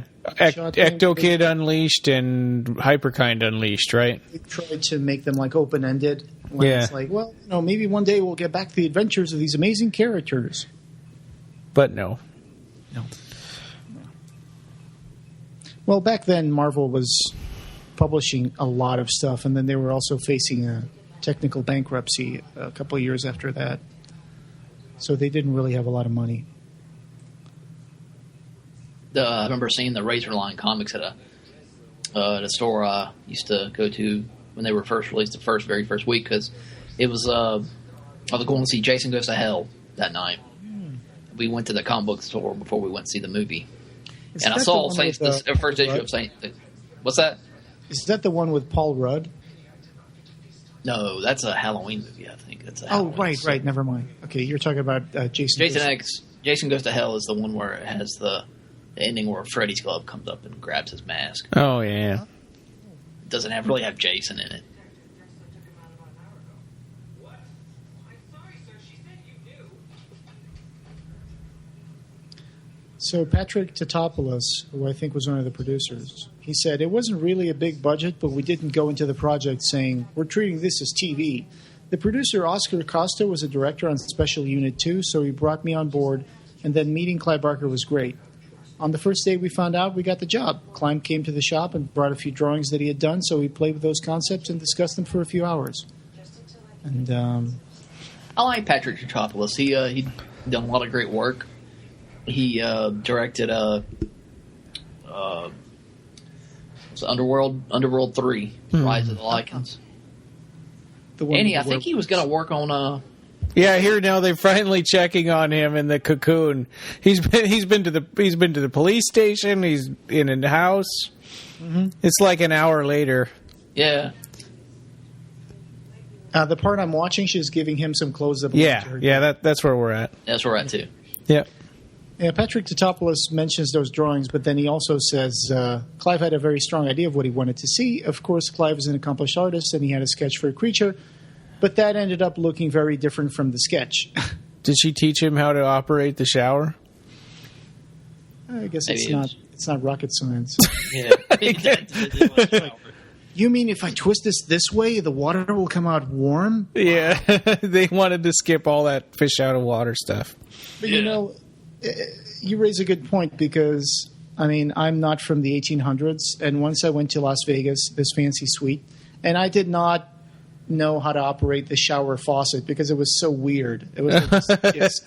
Speaker 4: shot thing.
Speaker 2: Ecto Kid Unleashed and Hyperkind Unleashed, right?
Speaker 4: They tried to make them like open-ended. When
Speaker 2: Yeah.
Speaker 4: It's like, well, maybe one day we'll get back to the adventures of these amazing characters.
Speaker 2: But no.
Speaker 4: Well, back then, Marvel was publishing a lot of stuff, and then they were also facing a technical bankruptcy a couple of years after that. So they didn't really have a lot of money.
Speaker 5: I remember seeing the Razorline comics at a store I used to go to when they were first released, the very first week, because it was I was going to see Jason Goes to Hell that night. We went to the comic book store before we went to see the movie. And I saw the first issue of Saint. What's that?
Speaker 4: Is that the one with Paul Rudd?
Speaker 5: No, that's a Halloween movie, I think. That's a Halloween
Speaker 4: right. Never mind. Okay, you're talking about Jason
Speaker 5: Goes to Hell is the one where it has the ending where Freddy's glove comes up and grabs his mask.
Speaker 2: Oh, yeah.
Speaker 5: It doesn't really have Jason in it.
Speaker 4: So Patrick Tatopoulos, who I think was one of the producers, he said, it wasn't really a big budget, but we didn't go into the project saying, we're treating this as TV. The producer, Oscar Costa, was a director on Special Unit 2, so he brought me on board, and then meeting Clive Barker was great. On the first day we found out, we got the job. Clive came to the shop and brought a few drawings that he had done, so we played with those concepts and discussed them for a few hours. And
Speaker 5: I like Patrick Tatopoulos. He done a lot of great work. He directed Underworld 3, Rise of the Lycans. I think he was going to work on.
Speaker 2: Yeah, here now they're finally checking on him in the Cocoon. He's been to the police station. He's in a house. Mm-hmm. It's like an hour later.
Speaker 5: Yeah.
Speaker 4: The part I'm watching, she's giving him some clothes up.
Speaker 2: Yeah, that's where we're at.
Speaker 5: That's where we're at too.
Speaker 2: Yeah.
Speaker 4: Yeah, Patrick Tatopoulos mentions those drawings, but then he also says Clive had a very strong idea of what he wanted to see. Of course, Clive is an accomplished artist, and he had a sketch for a creature, but that ended up looking very different from the sketch.
Speaker 2: Did she teach him how to operate the shower?
Speaker 4: I guess it's not rocket science.
Speaker 5: Yeah.
Speaker 4: You mean if I twist this way, the water will come out warm?
Speaker 2: Yeah, they wanted to skip all that fish out of water stuff.
Speaker 4: But you raise a good point because, I mean, I'm not from the 1800s, and once I went to Las Vegas, this fancy suite, and I did not know how to operate the shower faucet because it was so weird. It was like this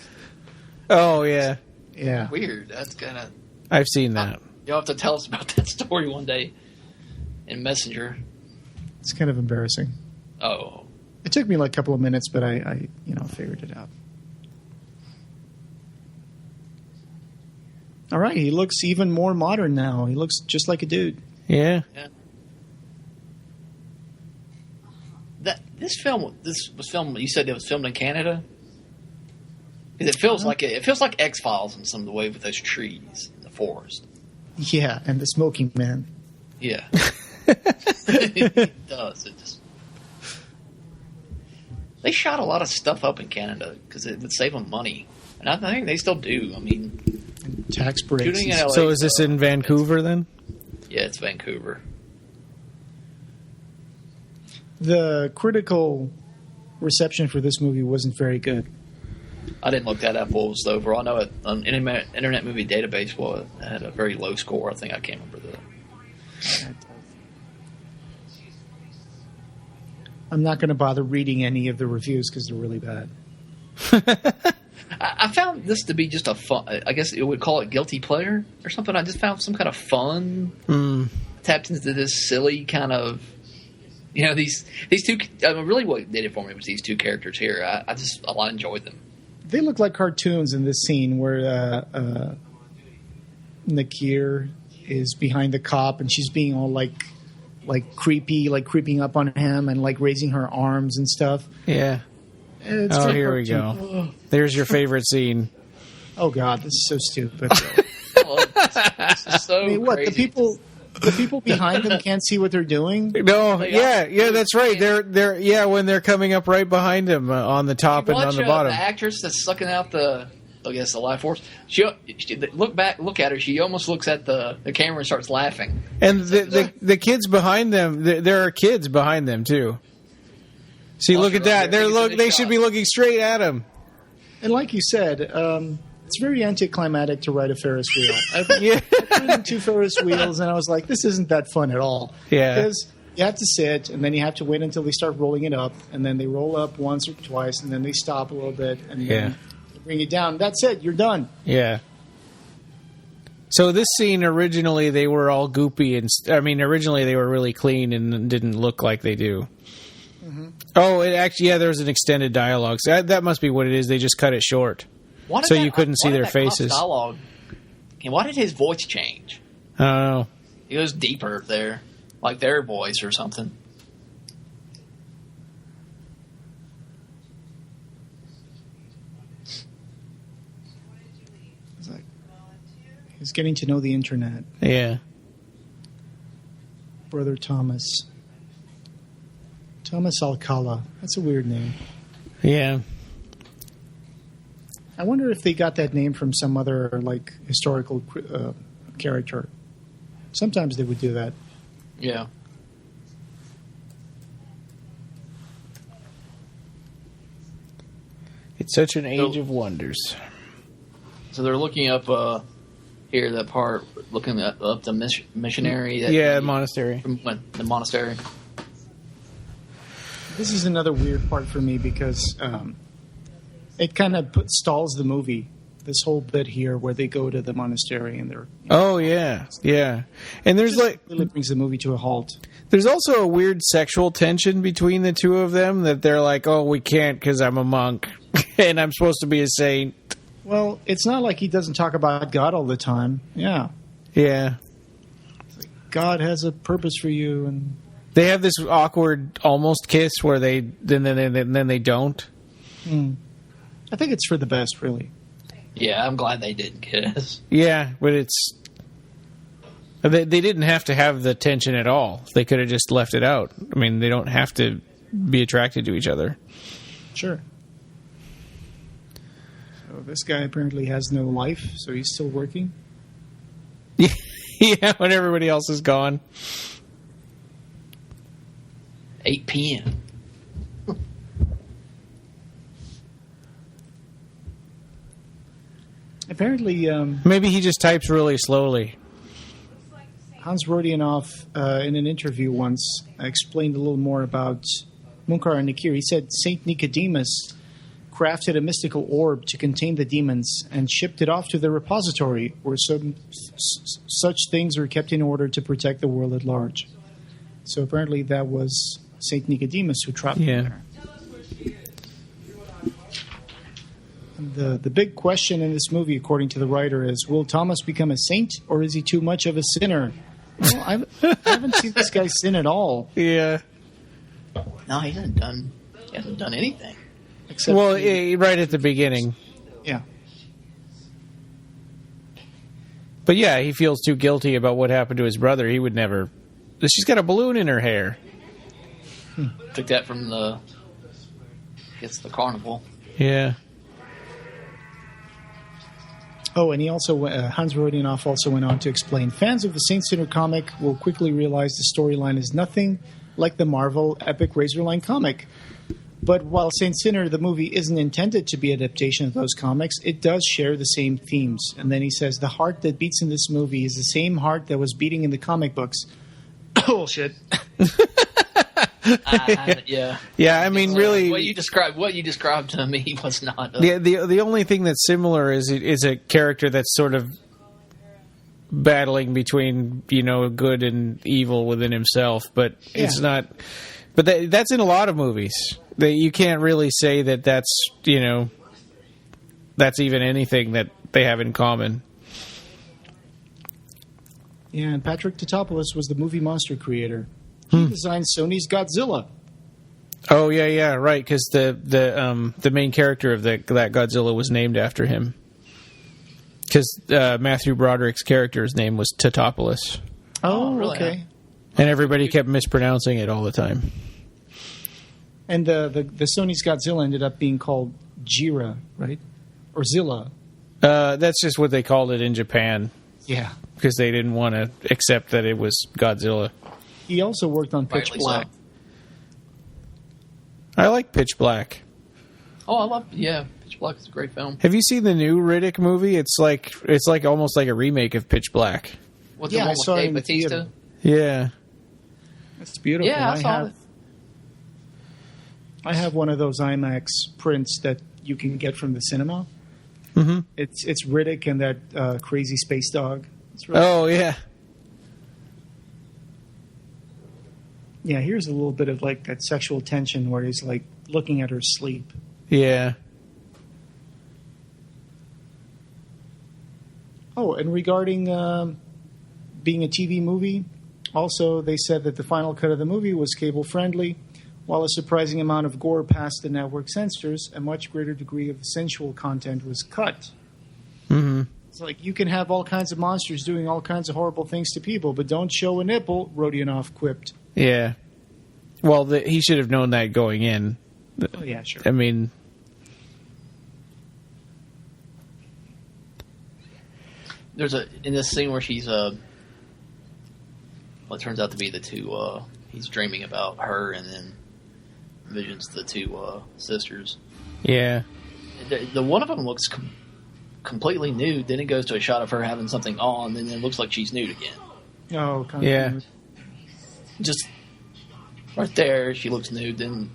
Speaker 2: Oh, yeah.
Speaker 4: Yeah.
Speaker 5: Weird. That's kind of...
Speaker 2: I've seen that.
Speaker 5: You'll have to tell us about that story one day in Messenger.
Speaker 4: It's kind of embarrassing.
Speaker 5: Oh.
Speaker 4: It took me like a couple of minutes, but I figured it out. All right, he looks even more modern now. He looks just like a dude.
Speaker 2: Yeah.
Speaker 5: This was filmed. You said it was filmed in Canada. It feels like X-Files in some of the way with those trees in the forest.
Speaker 4: Yeah, and the smoking man.
Speaker 5: Yeah, it does. They shot a lot of stuff up in Canada because it would save them money, and I think they still do. I mean.
Speaker 4: Tax breaks.
Speaker 2: So is this in Vancouver then?
Speaker 5: Yeah, it's Vancouver.
Speaker 4: The critical reception for this movie wasn't very good.
Speaker 5: I didn't look that up. What was the overall? I know it on Internet Movie Database had a very low score. I think I can't remember the.
Speaker 4: I'm not going to bother reading any of the reviews because they're really bad.
Speaker 5: I found this to be just a fun. I guess it would call it guilty pleasure or something. I just found some kind of fun. Tapped into this silly kind of, these two. I mean, really, what did it for me was these two characters here. I enjoyed them.
Speaker 4: They look like cartoons in this scene where Nakir is behind the cop and she's being all like creepy, like creeping up on him and like raising her arms and stuff.
Speaker 2: Yeah. Here we go. There's your favorite scene.
Speaker 4: Oh God, this is so stupid.
Speaker 5: This is so
Speaker 4: what
Speaker 5: crazy.
Speaker 4: The people behind them can't see what they're doing?
Speaker 2: No, yeah, that's right. They're when they're coming up right behind him on the top and on the bottom.
Speaker 5: The actress that's sucking out the life force. She look at her. She almost looks at the camera and starts laughing.
Speaker 2: And the kids behind them, there are kids behind them too. See, look at that. They should be looking straight at him.
Speaker 4: And like you said, it's very anticlimactic to ride a Ferris wheel. I've ridden 2 Ferris wheels, and I was like, this isn't that fun at all.
Speaker 2: Yeah.
Speaker 4: Because you have to sit, and then you have to wait until they start rolling it up, and then they roll up once or twice, and then they stop a little bit, and then they bring it down. That's it. You're done.
Speaker 2: Yeah. So this scene, originally, they were all goopy. Originally they were really clean and didn't look like they do. Oh, it actually, yeah, there was an extended dialogue. So that must be what it is. They just cut it short. So you couldn't see their faces.
Speaker 5: Dialogue, why did his voice change?
Speaker 2: I don't know.
Speaker 5: It was deeper there, like their voice or something.
Speaker 4: It's like he's getting to know the internet.
Speaker 2: Yeah.
Speaker 4: Brother Thomas. Thomas Alcala. That's a weird name.
Speaker 2: Yeah.
Speaker 4: I wonder if they got that name from some other historical character. Sometimes they would do that.
Speaker 5: Yeah.
Speaker 2: It's such an age of wonders.
Speaker 5: So they're looking up here, that part, looking up the missionary.
Speaker 2: Monastery.
Speaker 5: The monastery.
Speaker 4: This is another weird part for me because it kind of stalls the movie. This whole bit here where they go to the monastery and they're...
Speaker 2: Oh, yeah. Yeah. And there's
Speaker 4: really brings the movie to a halt.
Speaker 2: There's also a weird sexual tension between the two of them that they're like, oh, we can't because I'm a monk and I'm supposed to be a saint.
Speaker 4: Well, it's not like he doesn't talk about God all the time. Yeah.
Speaker 2: Yeah.
Speaker 4: God has a purpose for you, and
Speaker 2: they have this awkward almost kiss where then they don't.
Speaker 4: I think it's for the best, really.
Speaker 5: Yeah, I'm glad they didn't kiss.
Speaker 2: Yeah, but they didn't have to have the tension at all. They could have just left it out. I mean, they don't have to be attracted to each other.
Speaker 4: Sure. So this guy apparently has no life, so he's still working.
Speaker 2: Yeah, when everybody else is gone.
Speaker 5: 8 p.m.
Speaker 4: Apparently,
Speaker 2: maybe he just types really slowly.
Speaker 4: Hans Rodionov, in an interview once, explained a little more about Munkar and Nakir. He said Saint Nicodemus crafted a mystical orb to contain the demons and shipped it off to the repository where such things are kept in order to protect the world at large. So apparently that was Saint Nicodemus who trapped him there. The big question in this movie, according to the writer, is: will Thomas become a saint, or is he too much of a sinner? Well, I haven't seen this guy sin at all.
Speaker 2: Yeah.
Speaker 5: No, he hasn't done anything.
Speaker 4: Except
Speaker 2: right at the beginning.
Speaker 4: Yeah.
Speaker 2: But yeah, he feels too guilty about what happened to his brother. He would never. She's got a balloon in her hair.
Speaker 5: Took that from the carnival.
Speaker 2: Yeah.
Speaker 4: Oh, and he also Hans Rodionov also went on to explain: fans of the Saint Sinner comic will quickly realize the storyline is nothing like the Marvel epic Razorline comic. But while Saint Sinner, the movie, isn't intended to be an adaptation of those comics, it does share the same themes. And then he says the heart that beats in this movie is the same heart that was beating in the comic books. Bullshit.
Speaker 5: Yeah.
Speaker 2: Yeah, I mean, really,
Speaker 5: what you described to me was not.
Speaker 2: The only thing that's similar is a character that's sort of battling between good and evil within himself, but it's not. But that's in a lot of movies. You can't really say that's even anything that they have in common.
Speaker 4: Yeah, and Patrick Tatopoulos was the movie monster creator. He designed Sony's Godzilla.
Speaker 2: Oh yeah, right. Because the main character of that Godzilla was named after him. Because Matthew Broderick's character's name was Tatopoulos.
Speaker 4: Oh,
Speaker 5: really?
Speaker 4: Okay.
Speaker 2: And everybody kept mispronouncing it all the time.
Speaker 4: And the Sony's Godzilla ended up being called Jira, right? Or Zilla.
Speaker 2: That's just what they called it in Japan.
Speaker 4: Yeah.
Speaker 2: Because they didn't want to accept that it was Godzilla.
Speaker 4: He also worked on Pitch Black.
Speaker 2: I like Pitch Black.
Speaker 5: Oh, I love Pitch Black is a great film.
Speaker 2: Have you seen the new Riddick movie? It's like almost like a remake of Pitch Black.
Speaker 5: What's the one with Dave Bautista?
Speaker 2: Yeah.
Speaker 4: That's beautiful.
Speaker 5: Yeah, I saw it.
Speaker 4: I have one of those IMAX prints that you can get from the cinema.
Speaker 2: Mm-hmm.
Speaker 4: It's Riddick and that crazy space dog. It's really
Speaker 2: cool. Yeah.
Speaker 4: Yeah, here's a little bit of like that sexual tension where he's like looking at her sleep.
Speaker 2: Yeah.
Speaker 4: Oh, and regarding being a TV movie, also they said that the final cut of the movie was cable friendly. While a surprising amount of gore passed the network censors, a much greater degree of sensual content was cut.
Speaker 2: Mm-hmm.
Speaker 4: It's like, you can have all kinds of monsters doing all kinds of horrible things to people, but don't show a nipple, Rodionov quipped.
Speaker 2: Yeah. Well, he should have known that going in.
Speaker 4: Oh, yeah, sure.
Speaker 2: I mean...
Speaker 5: There's in this scene where she's it turns out to be the two he's dreaming about her and then visions the two sisters.
Speaker 2: Yeah.
Speaker 5: The one of them looks completely nude, then it goes to a shot of her having something on, and then it looks like she's nude again.
Speaker 4: Oh, kind of.
Speaker 2: Yeah.
Speaker 4: Nude.
Speaker 5: Just right there, she looks nude, then...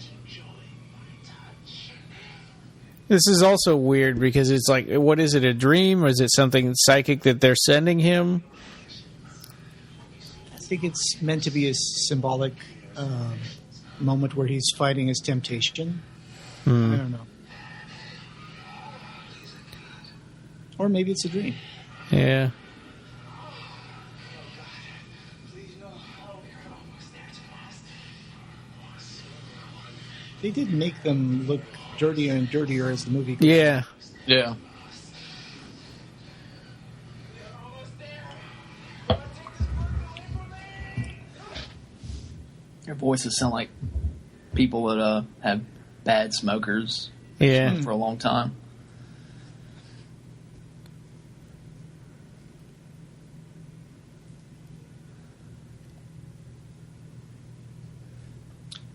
Speaker 2: This is also weird because it's like, what is it, a dream? Or is it something psychic that they're sending him?
Speaker 4: I think it's meant to be a symbolic moment where he's fighting his temptation. I don't know. Or maybe it's a dream.
Speaker 2: Yeah.
Speaker 4: They did make them look dirtier and dirtier as the movie goes.
Speaker 2: Yeah.
Speaker 5: Yeah. Their voices sound like people that have bad smokers
Speaker 2: Yeah.
Speaker 5: for a long time.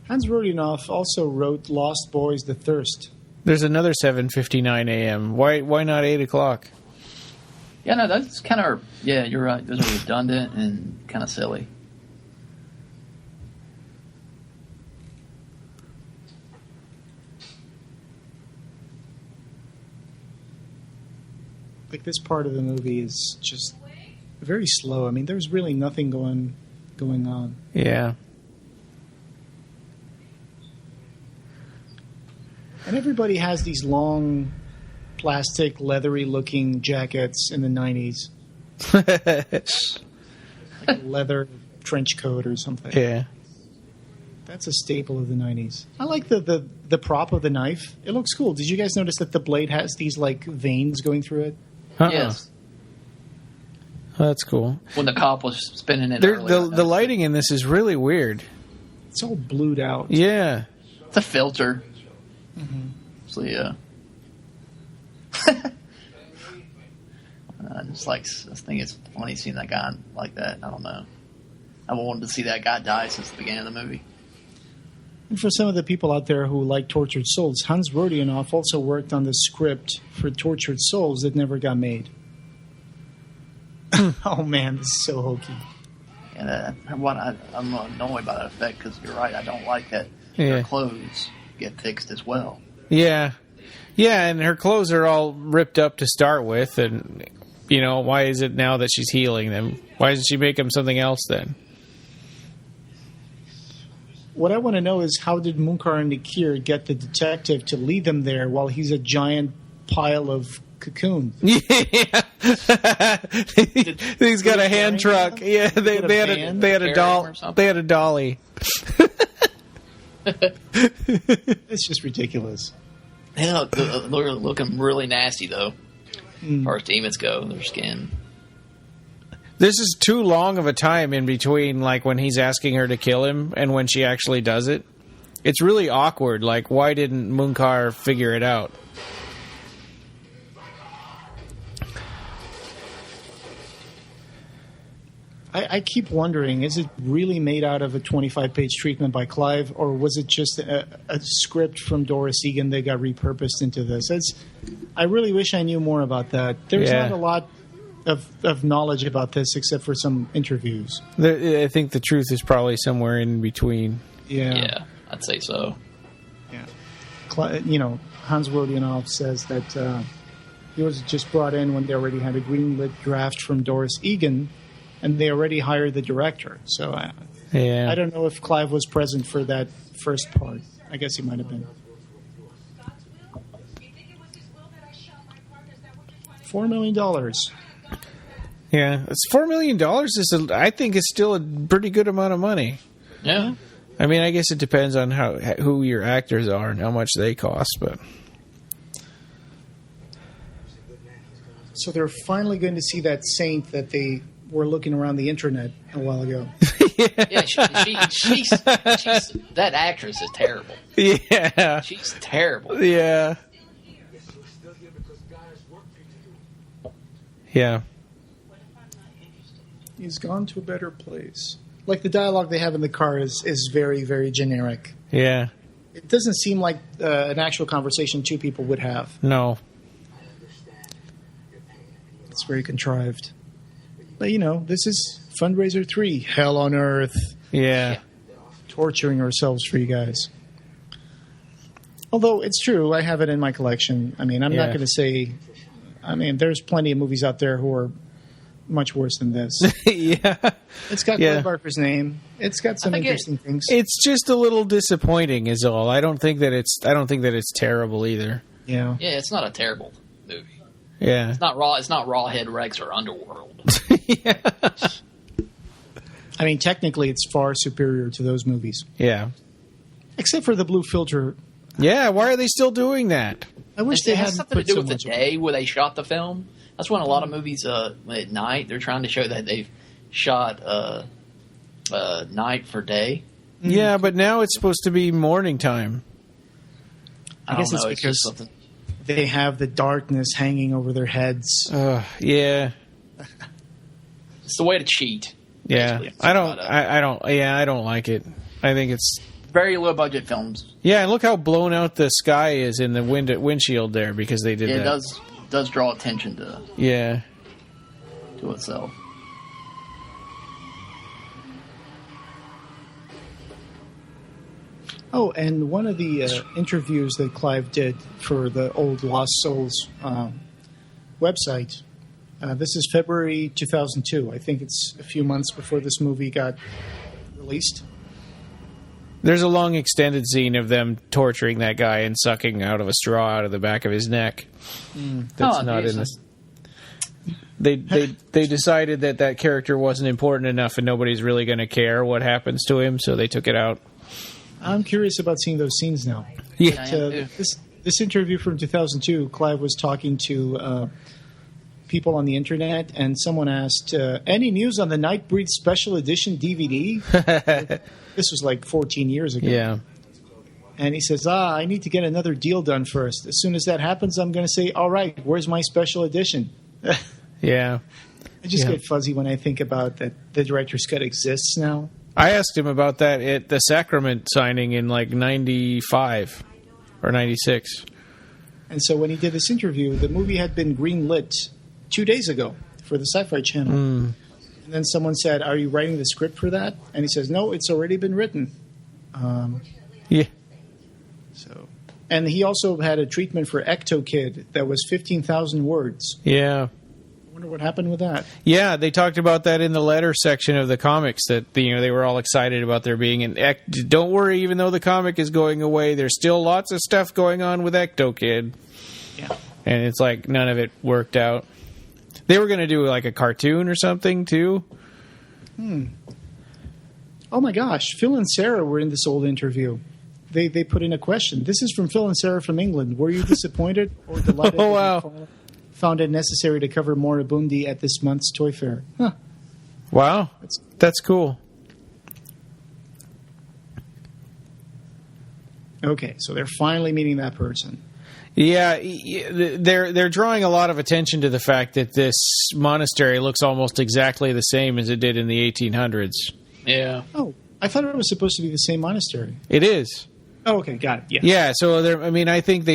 Speaker 4: Hans Rodionov also wrote Lost Boys: The Thirst.
Speaker 2: There's another 7:59 a.m. Why not 8 o'clock?
Speaker 5: Yeah, no, that's kind of... Yeah, you're right. Those are redundant and kind of silly.
Speaker 4: Like, this part of the movie is just very slow. I mean, there's really nothing going on.
Speaker 2: Yeah.
Speaker 4: And everybody has these long, plastic, leathery-looking jackets in the 90s. Like a leather trench coat or something.
Speaker 2: Yeah.
Speaker 4: That's a staple of the 90s. I like the prop of the knife. It looks cool. Did you guys notice that the blade has these, like, veins going through it?
Speaker 5: Yes.
Speaker 2: Oh, that's cool.
Speaker 5: When the cop was spinning it earlier.
Speaker 2: The lighting in this is really weird.
Speaker 4: It's all blued out.
Speaker 2: Yeah.
Speaker 5: It's a filter.
Speaker 4: Mm-hmm.
Speaker 5: So, yeah. I think it's funny seeing that guy like that. I don't know. I wanted to see that guy die since the beginning of the movie.
Speaker 4: And for some of the people out there who like Tortured Souls, Hans Rodionov also worked on the script for Tortured Souls that never got made. Oh, man, this is so hokey.
Speaker 5: And I'm annoyed by that effect because you're right. I don't like that
Speaker 2: Yeah.
Speaker 5: their clothes get fixed as well.
Speaker 2: Yeah. Yeah, and her clothes are all ripped up to start with, and, you know, why is it now that she's healing them? Why doesn't she make them something else then?
Speaker 4: What I want to know is, how did Munkar and Nikir get the detective to lead them there while he's a giant pile of cocoon?
Speaker 2: Yeah. He's got a hand truck. Yeah, they had a dolly.
Speaker 4: It's just ridiculous.
Speaker 5: Yeah, they're looking really nasty, though, as far as demons go, their skin.
Speaker 2: This is too long of a time in between, like, when he's asking her to kill him and when she actually does it. It's really awkward. Like, why didn't Munkar figure it out?
Speaker 4: I keep wondering, is it really made out of a 25-page treatment by Clive, or was it just a script from Doris Egan that got repurposed into this? I really wish I knew more about that. There's not a lot of knowledge about this except for some interviews.
Speaker 2: I think the truth is probably somewhere in between.
Speaker 5: Yeah, I'd say so.
Speaker 4: Yeah. You know, Hans Rodionov says that he was just brought in when they already had a greenlit draft from Doris Egan, and they already hired the director. So
Speaker 2: Yeah.
Speaker 4: I don't know if Clive was present for that first part. I guess he might have been. $4 million.
Speaker 2: Yeah, it's $4 million. I think it's still a pretty good amount of money.
Speaker 5: Yeah.
Speaker 2: I mean, I guess it depends on who your actors are and how much they cost, but
Speaker 4: So they're finally going to see that saint that they were looking around the internet a while ago.
Speaker 5: Yeah, she's that actress is terrible.
Speaker 2: yeah,
Speaker 5: She's terrible.
Speaker 2: yeah, yeah.
Speaker 4: He's gone to a better place. Like the dialogue they have in the car is very, very generic.
Speaker 2: Yeah.
Speaker 4: It doesn't seem like an actual conversation two people would have.
Speaker 2: No.
Speaker 4: It's very contrived. But, this is Fundraiser III, Hell on Earth.
Speaker 2: Yeah.
Speaker 4: Torturing ourselves for you guys. Although, it's true, I have it in my collection. I mean, I'm not going to say... I mean, there's plenty of movies out there who are much worse than this.
Speaker 2: yeah.
Speaker 4: It's got Clive Barker's name. It's got some interesting things.
Speaker 2: It's just a little disappointing, is all. I don't think that it's terrible either.
Speaker 4: Yeah.
Speaker 5: Yeah, it's not a terrible movie.
Speaker 2: Yeah.
Speaker 5: It's not Rawhead Rex or Underworld.
Speaker 2: yeah.
Speaker 4: I mean, technically, it's far superior to those movies.
Speaker 2: Yeah.
Speaker 4: Except for the blue filter.
Speaker 2: Yeah, why are they still doing that?
Speaker 4: I wish
Speaker 5: It
Speaker 4: they
Speaker 5: has
Speaker 4: had
Speaker 5: something to do with the day where they shot the film. That's when a lot of movies at night, they're trying to show that they've shot night for day.
Speaker 2: Yeah, but now it's supposed to be morning time.
Speaker 4: I guess it's because they have the darkness hanging over their heads.
Speaker 2: Yeah.
Speaker 5: It's the way to cheat.
Speaker 2: Yeah.
Speaker 5: Basically.
Speaker 2: I don't like it. I think it's
Speaker 5: very low budget films.
Speaker 2: Yeah, and look how blown out the sky is in the windshield there because they did that.
Speaker 5: It does draw attention to itself.
Speaker 4: Oh, and one of the interviews that Clive did for the old Lost Souls website, this is February 2002. I think it's a few months before this movie got released.
Speaker 2: There's a long extended scene of them torturing that guy and sucking out of a straw out of the back of his neck. That's not in this. They decided that character wasn't important enough and nobody's really going to care what happens to him, so they took it out.
Speaker 4: I'm curious about seeing those scenes now.
Speaker 2: Yeah.
Speaker 4: This interview from 2002, Clive was talking to people on the internet, and someone asked, any news on the Nightbreed Special Edition DVD? This was like 14 years ago.
Speaker 2: Yeah.
Speaker 4: And he says, I need to get another deal done first. As soon as that happens, I'm going to say, all right, where's my special edition?
Speaker 2: Yeah.
Speaker 4: I just get fuzzy when I think about that the director's cut exists now.
Speaker 2: I asked him about that at the Sacrament signing in like 95 or 96.
Speaker 4: And so when he did this interview, the movie had been greenlit 2 days ago for the Sci-Fi Channel. And then someone said, are you writing the script for that? And he says, no, it's already been written.
Speaker 2: Yeah.
Speaker 4: So, and he also had a treatment for Ecto Kid that was 15,000 words.
Speaker 2: Yeah.
Speaker 4: I wonder what happened with that.
Speaker 2: Yeah, they talked about that in the letter section of the comics, that they were all excited about there being an don't worry, even though the comic is going away, there's still lots of stuff going on with Ecto Kid.
Speaker 4: Yeah.
Speaker 2: And it's like none of it worked out. They were going to do like a cartoon or something too.
Speaker 4: Oh my gosh, Phil and Sarah were in this old interview. They put in a question. This is from Phil and Sarah from England. Were you disappointed or delighted
Speaker 2: Oh, wow.
Speaker 4: that you found it necessary to cover Moribundi at this month's Toy Fair? Huh.
Speaker 2: Wow, that's cool.
Speaker 4: Okay, so they're finally meeting that person.
Speaker 2: Yeah, they're drawing a lot of attention to the fact that this monastery looks almost exactly the same as it did in the 1800s.
Speaker 5: Yeah.
Speaker 4: Oh, I thought it was supposed to be the same monastery.
Speaker 2: It is.
Speaker 4: Oh, okay, got it. Yeah.
Speaker 2: Yeah, so I think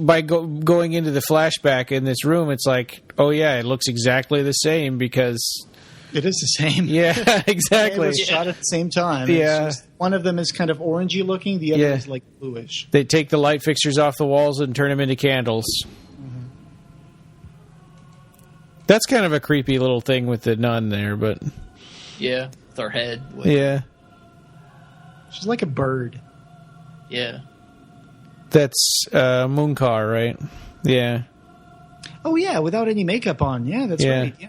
Speaker 2: by going into the flashback in this room, it's like, oh yeah, it looks exactly the same because
Speaker 4: it is the same.
Speaker 2: Yeah, exactly.
Speaker 4: It was shot at the same time.
Speaker 2: Yeah.
Speaker 4: It's just, one of them is kind of orangey looking. The other is like bluish.
Speaker 2: They take the light fixtures off the walls and turn them into candles. Mm-hmm. That's kind of a creepy little thing with the nun there, but
Speaker 5: yeah, with her head.
Speaker 2: Yeah.
Speaker 4: She's like a bird.
Speaker 5: Yeah.
Speaker 2: That's Moonkar, right? Yeah.
Speaker 4: Oh, yeah, without any makeup on. Yeah, that's right. Yeah.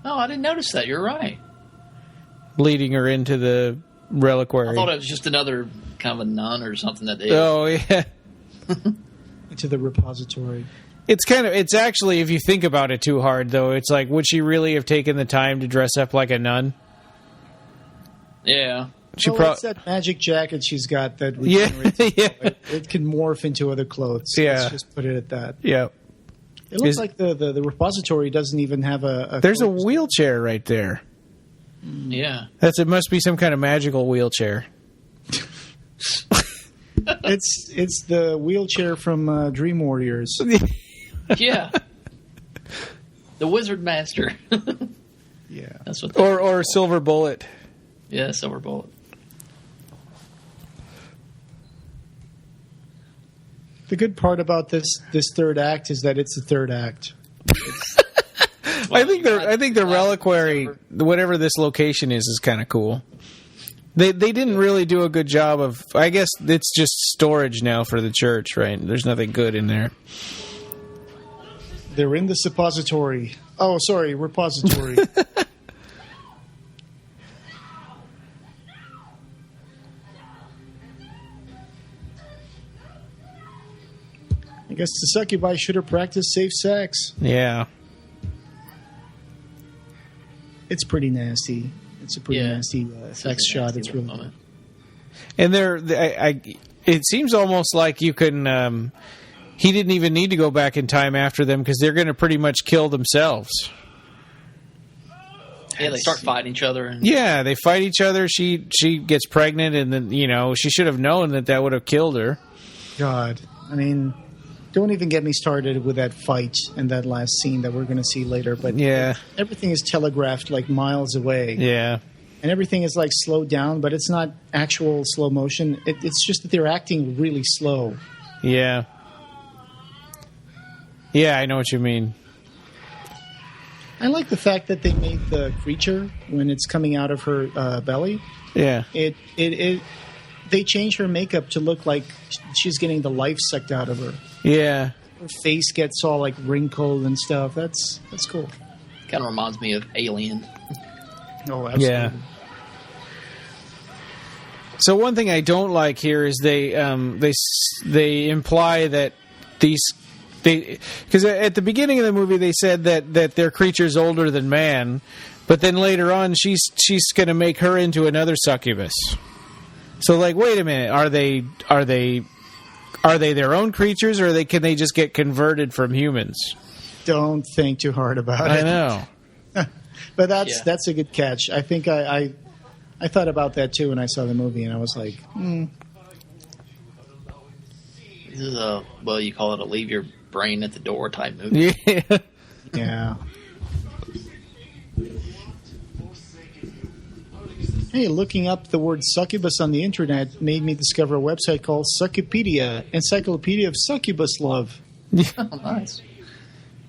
Speaker 5: Oh, I didn't notice that. You're right.
Speaker 2: Leading her into the reliquary.
Speaker 5: I thought it was just another kind of a nun or something that they...
Speaker 2: Oh, yeah.
Speaker 4: Into the repository.
Speaker 2: It's actually, if you think about it too hard, though, it's like, would she really have taken the time to dress up like a nun?
Speaker 5: Yeah.
Speaker 4: It's that magic jacket she's got that regenerates.
Speaker 2: Yeah.
Speaker 4: It can morph into other clothes.
Speaker 2: Yeah.
Speaker 4: Let's just put it at that.
Speaker 2: Yeah.
Speaker 4: It looks like the repository doesn't even have a
Speaker 2: There's a wheelchair right there.
Speaker 5: Yeah.
Speaker 2: It must be some kind of magical wheelchair.
Speaker 4: It's the wheelchair from Dream Warriors.
Speaker 5: Yeah. The Wizard Master.
Speaker 4: Yeah.
Speaker 5: That's what
Speaker 2: or Silver Bullet.
Speaker 5: Yeah, Silver Bullet.
Speaker 4: The good part about this third act is that it's the third act.
Speaker 2: I think the reliquary, whatever this location is kind of cool. They didn't really do a good job of. I guess it's just storage now for the church, right? There's nothing good in there.
Speaker 4: They're in the suppository. Oh, sorry, repository. I guess the succubi should have practiced safe sex.
Speaker 2: Yeah.
Speaker 4: It's pretty nasty. It's a pretty nasty sex shot. It's really good.
Speaker 2: And it seems almost like you can. He didn't even need to go back in time after them because they're going to pretty much kill themselves.
Speaker 5: Yeah, they start fighting each other.
Speaker 2: Yeah, they fight each other. She gets pregnant, and then she should have known that would have killed her.
Speaker 4: God, I mean, don't even get me started with that fight and that last scene that we're going to see later. But
Speaker 2: yeah,
Speaker 4: everything is telegraphed like miles away.
Speaker 2: Yeah,
Speaker 4: and everything is like slowed down, but it's not actual slow motion. It's just that they're acting really slow.
Speaker 2: Yeah. Yeah, I know what you mean.
Speaker 4: I like the fact that they made the creature when it's coming out of her belly.
Speaker 2: Yeah.
Speaker 4: They changed her makeup to look like she's getting the life sucked out of her.
Speaker 2: Yeah.
Speaker 4: Her face gets all like wrinkled and stuff. That's cool.
Speaker 5: Kind of reminds me of Alien.
Speaker 4: Oh, absolutely.
Speaker 2: Yeah. So one thing I don't like here is they imply that because at the beginning of the movie they said that their creature's older than man, but then later on she's going to make her into another succubus. So like, wait a minute, are they their own creatures, or can they just get converted from humans?
Speaker 4: Don't think too hard about it.
Speaker 2: I know.
Speaker 4: But that's a good catch. I think I thought about that too when I saw the movie, and I was like,
Speaker 5: This is you call it a leave your brain at the door type movie.
Speaker 2: Yeah.
Speaker 4: Yeah. Hey, looking up the word succubus on the internet made me discover a website called Succupedia, Encyclopedia of Succubus Love.
Speaker 5: Oh, nice.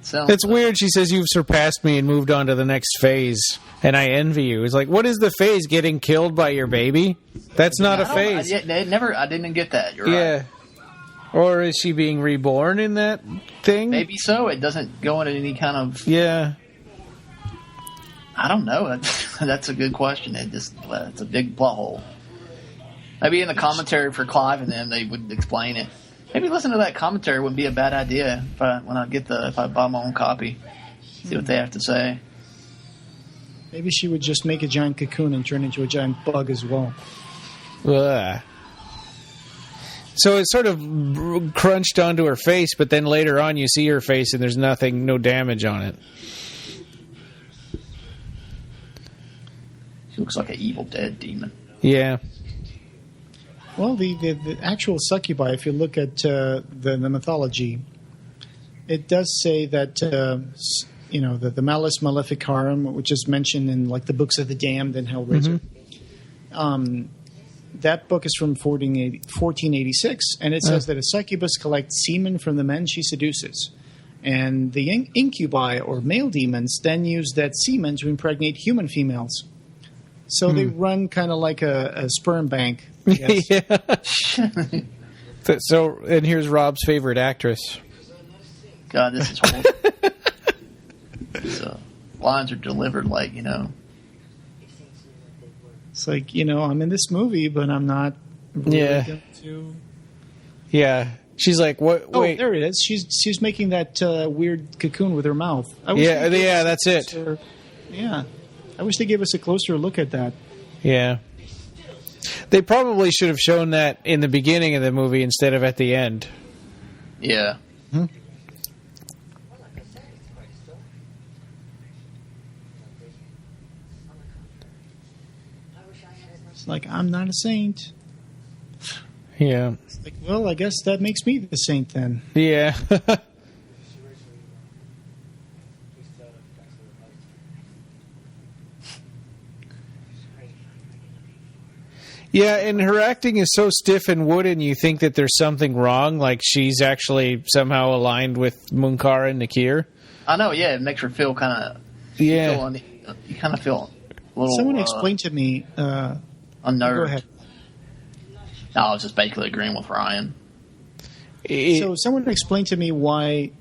Speaker 2: It's weird. She says you've surpassed me and moved on to the next phase, and I envy you. It's like, what is the phase? Getting killed by your baby? That's not a phase.
Speaker 5: I didn't get that. You're right.
Speaker 2: Or is she being reborn in that thing?
Speaker 5: Maybe so. It doesn't go into any kind of...
Speaker 2: Yeah.
Speaker 5: I don't know. That's a good question. It's a big plot hole. Maybe in the commentary for Clive and them, they would explain it. Maybe listen to that commentary would be a bad idea if I buy my own copy. See what they have to say.
Speaker 4: Maybe she would just make a giant cocoon and turn into a giant bug as well.
Speaker 2: Ugh. So it's sort of crunched onto her face, but then later on you see her face and there's no damage on it.
Speaker 5: She looks like an Evil Dead demon.
Speaker 2: Yeah.
Speaker 4: Well, the actual succubi, if you look at the mythology, it does say that the Malus Maleficarum, which is mentioned in like the books of the Damned and Hellraiser. Mm-hmm. That book is from 1486, and it says that a succubus collects semen from the men she seduces. And the incubi, or male demons, then use that semen to impregnate human females. So they run kind of like a sperm bank. I guess.
Speaker 2: Yeah. So, and here's Rob's favorite actress.
Speaker 5: God, this is horrible. These lines are delivered like,
Speaker 4: It's like, I'm in this movie, but I'm not really going to...
Speaker 2: Yeah. She's like, what?
Speaker 4: Oh,
Speaker 2: wait.
Speaker 4: there it is. She's making that weird cocoon with her mouth.
Speaker 2: That's it.
Speaker 4: Yeah. I wish they gave us a closer look at that.
Speaker 2: Yeah. They probably should have shown that in the beginning of the movie instead of at the end.
Speaker 5: Yeah.
Speaker 4: Hmm? It's like, I'm not a saint.
Speaker 2: Yeah.
Speaker 4: It's like, well, I guess that makes me the saint then.
Speaker 2: Yeah. Yeah, and her acting is so stiff and wooden, you think that there's something wrong, like she's actually somehow aligned with Munkar and Nakir.
Speaker 5: I know, yeah, it makes her feel kind of...
Speaker 2: Yeah.
Speaker 5: You kind of feel a little...
Speaker 4: Someone explained to me...
Speaker 5: unnerved.
Speaker 4: Go ahead.
Speaker 5: No, I was just basically agreeing with Ryan.
Speaker 4: So someone explained to me why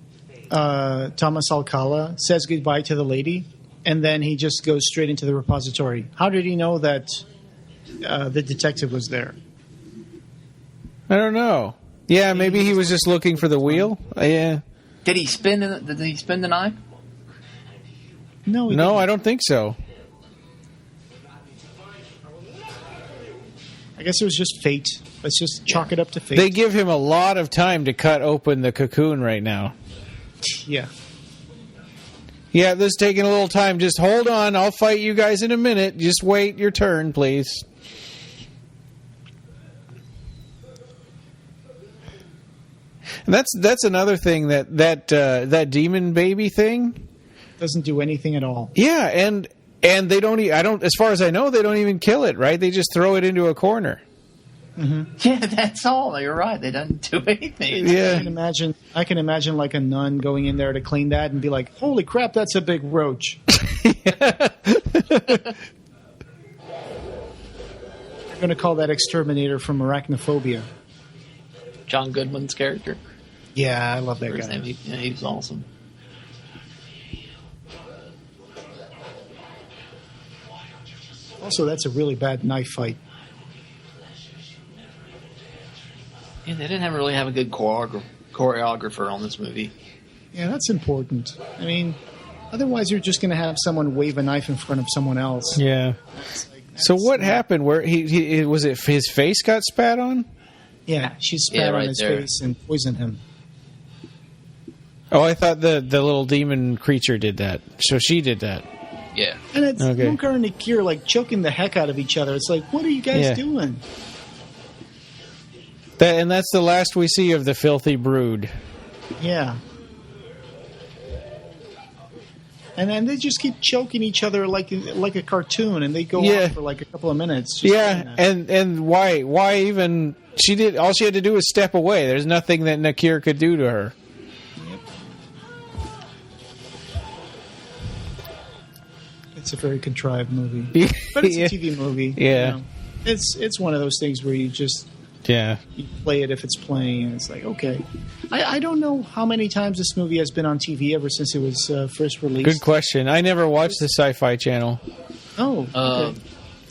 Speaker 4: Thomas Alcala says goodbye to the lady, and then he just goes straight into the repository. How did he know that... the detective was there?
Speaker 2: I don't know. Yeah, maybe he was just looking for the wheel. Yeah.
Speaker 5: Did he spin the knife?
Speaker 4: No,
Speaker 2: I don't think so.
Speaker 4: I guess it was just fate. Let's just chalk it up to fate.
Speaker 2: They give him a lot of time to cut open the cocoon right now.
Speaker 4: Yeah.
Speaker 2: Yeah, this is taking a little time. Just hold on. I'll fight you guys in a minute. Just wait your turn, please. And that's another thing that demon baby thing
Speaker 4: doesn't do anything at all.
Speaker 2: Yeah, and they don't. As far as I know, they don't even kill it. Right? They just throw it into a corner.
Speaker 4: Mm-hmm.
Speaker 5: Yeah, that's all. You're right. They don't do anything.
Speaker 2: Yeah.
Speaker 4: I can imagine like a nun going in there to clean that and be like, "Holy crap, that's a big roach." I'm going to call that Exterminator from Arachnophobia.
Speaker 5: John Goodman's character.
Speaker 4: Yeah, I love that guy.
Speaker 5: He was awesome.
Speaker 4: Also, that's a really bad knife fight.
Speaker 5: Yeah, they didn't really have a good choreographer on this movie.
Speaker 4: Yeah, that's important. I mean, otherwise you're just going to have someone wave a knife in front of someone else.
Speaker 2: Yeah. So what happened? Where he was it? His face got spat on?
Speaker 4: Yeah, she spat on his face and poisoned him.
Speaker 2: Oh, I thought the little demon creature did that. So she did that.
Speaker 5: Yeah.
Speaker 4: And it's Munkar and Nakir like choking the heck out of each other. It's like, what are you guys doing?
Speaker 2: That's the last we see of the filthy brood.
Speaker 4: Yeah. And then they just keep choking each other like a cartoon, and they go on for like a couple of minutes.
Speaker 2: Yeah, and why even? All she had to do was step away. There's nothing that Nakir could do to her.
Speaker 4: Yep. It's a very contrived movie, but it's a TV movie.
Speaker 2: Yeah,
Speaker 4: you know? It's one of those things where you just you play it if it's playing, and it's like, okay. I don't know how many times this movie has been on TV ever since it was first released.
Speaker 2: Good question. I never watched the Sci-Fi Channel.
Speaker 4: Oh, okay.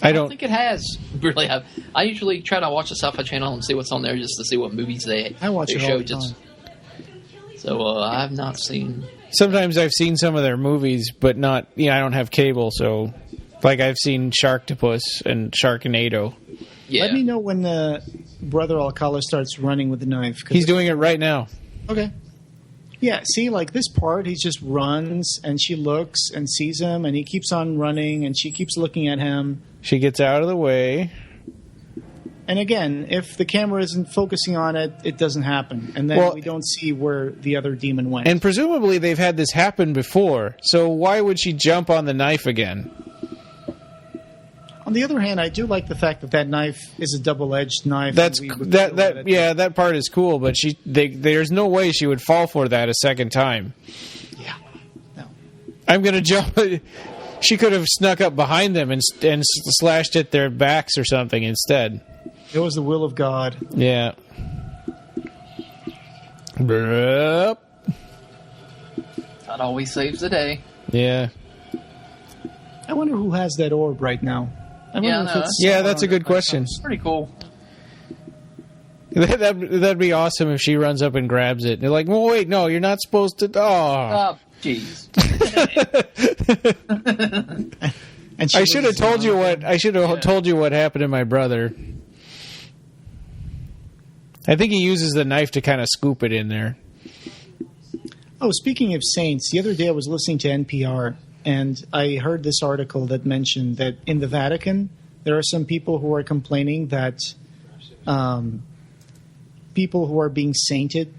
Speaker 5: I don't think it has really. I usually try to watch the Sci-Fi Channel and see what's on there just to see what movies they
Speaker 4: show. All the time.
Speaker 5: So I have not seen.
Speaker 2: Sometimes I've seen some of their movies, but not. I don't have cable, so like I've seen Sharktopus and Sharknado.
Speaker 4: Yeah. Let me know when Brother Alcala starts running with the knife.
Speaker 2: He's doing it right now.
Speaker 4: Okay. Yeah, see, like this part, he just runs, and she looks and sees him, and he keeps on running, and she keeps looking at him.
Speaker 2: She gets out of the way.
Speaker 4: And again, if the camera isn't focusing on it, it doesn't happen. And then we don't see where the other demon went.
Speaker 2: And presumably they've had this happen before, so why would she jump on the knife again?
Speaker 4: On the other hand, I do like the fact that knife is a double-edged knife.
Speaker 2: That part is cool, but there's no way she would fall for that a second time.
Speaker 4: Yeah, no.
Speaker 2: I'm gonna jump. She could have snuck up behind them and slashed at their backs or something instead.
Speaker 4: It was the will of God.
Speaker 2: Yeah. That
Speaker 5: always saves the day.
Speaker 2: Yeah.
Speaker 4: I wonder who has that orb right now.
Speaker 2: That's a good question.
Speaker 5: It's pretty cool.
Speaker 2: That'd be awesome if she runs up and grabs it. They're like, well, wait, no, you're not supposed to. Oh,
Speaker 5: jeez.
Speaker 2: I should have told you what. I should have told you what happened to my brother. I think he uses the knife to kind of scoop it in there.
Speaker 4: Oh, speaking of saints, the other day I was listening to NPR, and I heard this article that mentioned that in the Vatican, there are some people who are complaining that people who are being sainted,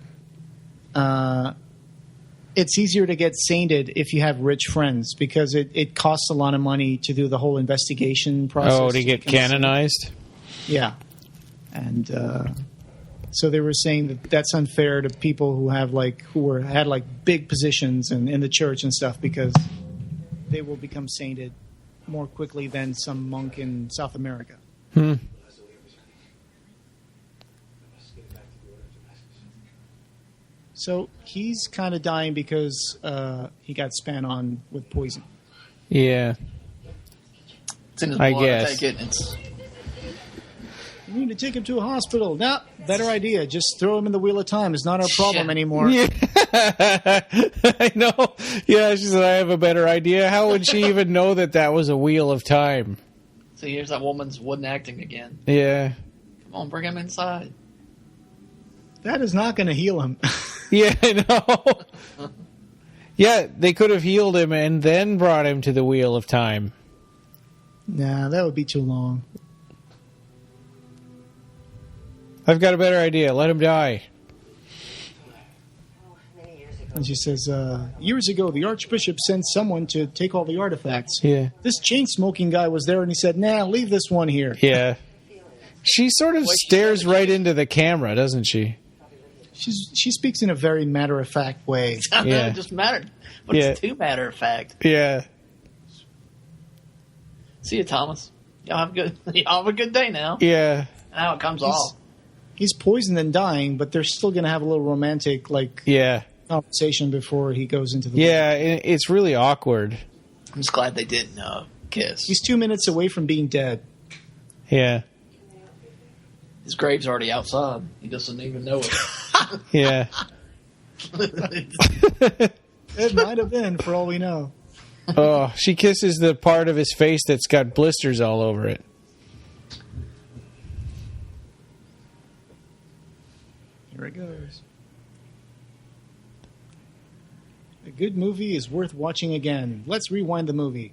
Speaker 4: it's easier to get sainted if you have rich friends, because it costs a lot of money to do the whole investigation process.
Speaker 2: Oh, to get canonized?
Speaker 4: Yeah. And so they were saying that that's unfair to people who have had big positions in the church and stuff, because they will become sainted more quickly than some monk in South America. So he's kind of dying because he got spat on with poison.
Speaker 2: Yeah.
Speaker 5: It's in his blood.
Speaker 2: guess.
Speaker 5: I take it.
Speaker 4: You need to take him to a hospital. Nah, better idea. Just throw him in the wheel of time. It's not our problem anymore.
Speaker 2: Yeah. I know. Yeah, she said, I have a better idea. How would she even know that was a wheel of time?
Speaker 5: See, here's that woman's wooden acting again.
Speaker 2: Yeah.
Speaker 5: Come on, bring him inside.
Speaker 4: That is not going to heal him.
Speaker 2: Yeah, I know. Yeah, they could have healed him and then brought him to the wheel of time.
Speaker 4: Nah, that would be too long.
Speaker 2: I've got a better idea. Let him die.
Speaker 4: And she says, years ago, the Archbishop sent someone to take all the artifacts.
Speaker 2: Yeah.
Speaker 4: This chain-smoking guy was there, and he said, nah, leave this one here.
Speaker 2: Yeah. She sort of stares right into the camera, doesn't she?
Speaker 4: She speaks in a very matter-of-fact way.
Speaker 2: Yeah.
Speaker 5: Just mattered. But it's too matter-of-fact.
Speaker 2: Yeah.
Speaker 5: See you, Thomas. Y'all have a good day now.
Speaker 2: Yeah.
Speaker 5: Now it comes off.
Speaker 4: He's poisoned and dying, but they're still going to have a little romantic, conversation before he goes into the
Speaker 2: water. It's really awkward.
Speaker 5: I'm just glad they didn't kiss.
Speaker 4: He's 2 minutes away from being dead.
Speaker 2: Yeah.
Speaker 5: His grave's already outside. He doesn't even know it.
Speaker 2: Yeah.
Speaker 4: It might have been, for all we know.
Speaker 2: Oh, she kisses the part of his face that's got blisters all over it.
Speaker 4: Here it goes. A good movie is worth watching again. Let's rewind the movie.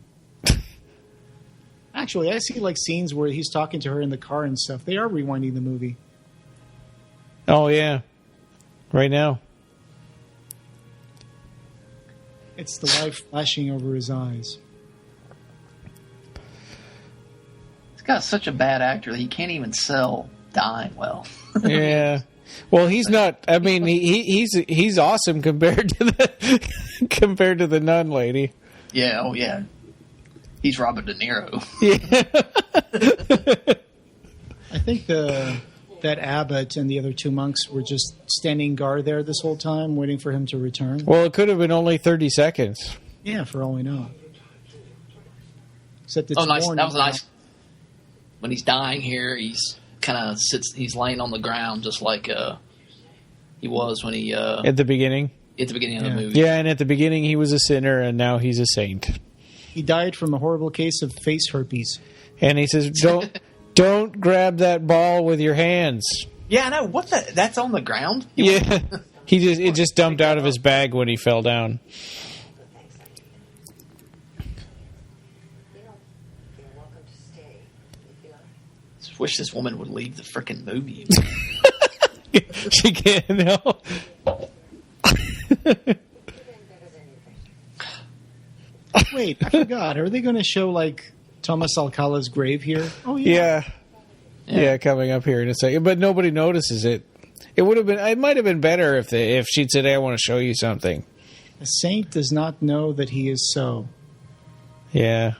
Speaker 4: Actually, I see scenes where he's talking to her in the car and stuff. They are rewinding the movie.
Speaker 2: Oh, yeah. Right now.
Speaker 4: It's the light flashing over his eyes.
Speaker 5: He's got such a bad actor that he can't even sell dying well.
Speaker 2: Yeah. Well, he's not. I mean, he's awesome compared to the nun lady.
Speaker 5: Yeah. Oh, yeah. He's Robert De Niro.
Speaker 2: Yeah.
Speaker 4: I think that abbot and the other two monks were just standing guard there this whole time, waiting for him to return.
Speaker 2: Well, it could have been only 30 seconds.
Speaker 4: Yeah, for all we know. Except it's
Speaker 5: nice.
Speaker 4: morning.
Speaker 5: That was nice. When he's dying here, he's kind of he's laying on the ground just like he was when he
Speaker 2: at the beginning.
Speaker 5: At the beginning of the movie.
Speaker 2: Yeah, and at the beginning he was a sinner, and now he's a saint.
Speaker 4: He died from a horrible case of face herpes.
Speaker 2: And he says, Don't grab that ball with your hands.
Speaker 5: Yeah, I know. What the? That's on the ground?
Speaker 2: Yeah. It just dumped out of his bag when he fell down.
Speaker 5: Just wish this woman would leave the frickin' movie.
Speaker 2: She can't, no.
Speaker 4: Wait, I forgot. Are they going to show, Thomas Alcala's grave here? Oh,
Speaker 2: yeah. Yeah, coming up here in a second. But nobody notices it. It might have been better if she'd said, hey, I want to show you something.
Speaker 4: A saint does not know that he is so.
Speaker 2: Yeah.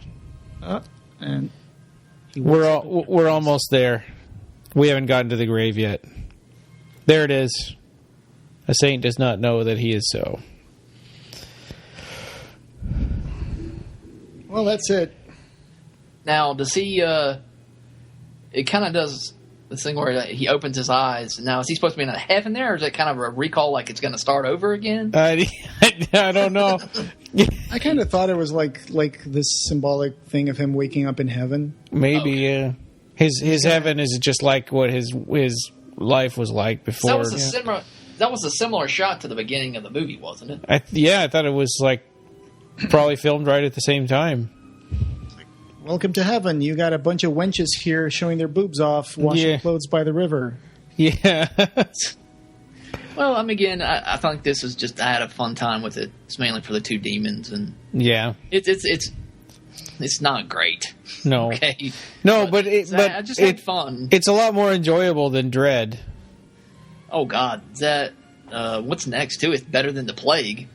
Speaker 4: And
Speaker 2: We're almost there. We haven't gotten to the grave yet. There it is. A saint does not know that he is so.
Speaker 4: well, that's it.
Speaker 5: Now, does he? It kind of does this thing where he opens his eyes. Now, is he supposed to be in a heaven there, or is it kind of a recall, like it's going to start over again?
Speaker 2: I don't know.
Speaker 4: I kind of thought it was like this symbolic thing of him waking up in heaven.
Speaker 2: Maybe, yeah. His heaven is just like what his life was like before.
Speaker 5: That was a similar shot to the beginning of the movie, wasn't it?
Speaker 2: I thought it was like probably filmed right at the same time.
Speaker 4: Welcome to heaven. You got a bunch of wenches here showing their boobs off, washing clothes by the river.
Speaker 2: Yeah.
Speaker 5: Well, again, I think this is just, I had a fun time with it. It's mainly for the two demons, and
Speaker 2: yeah,
Speaker 5: it's not great.
Speaker 2: No,
Speaker 5: okay,
Speaker 2: no, but
Speaker 5: I just had fun.
Speaker 2: It's a lot more enjoyable than Dread.
Speaker 5: Oh God, is that what's next too? It's better than the Plague.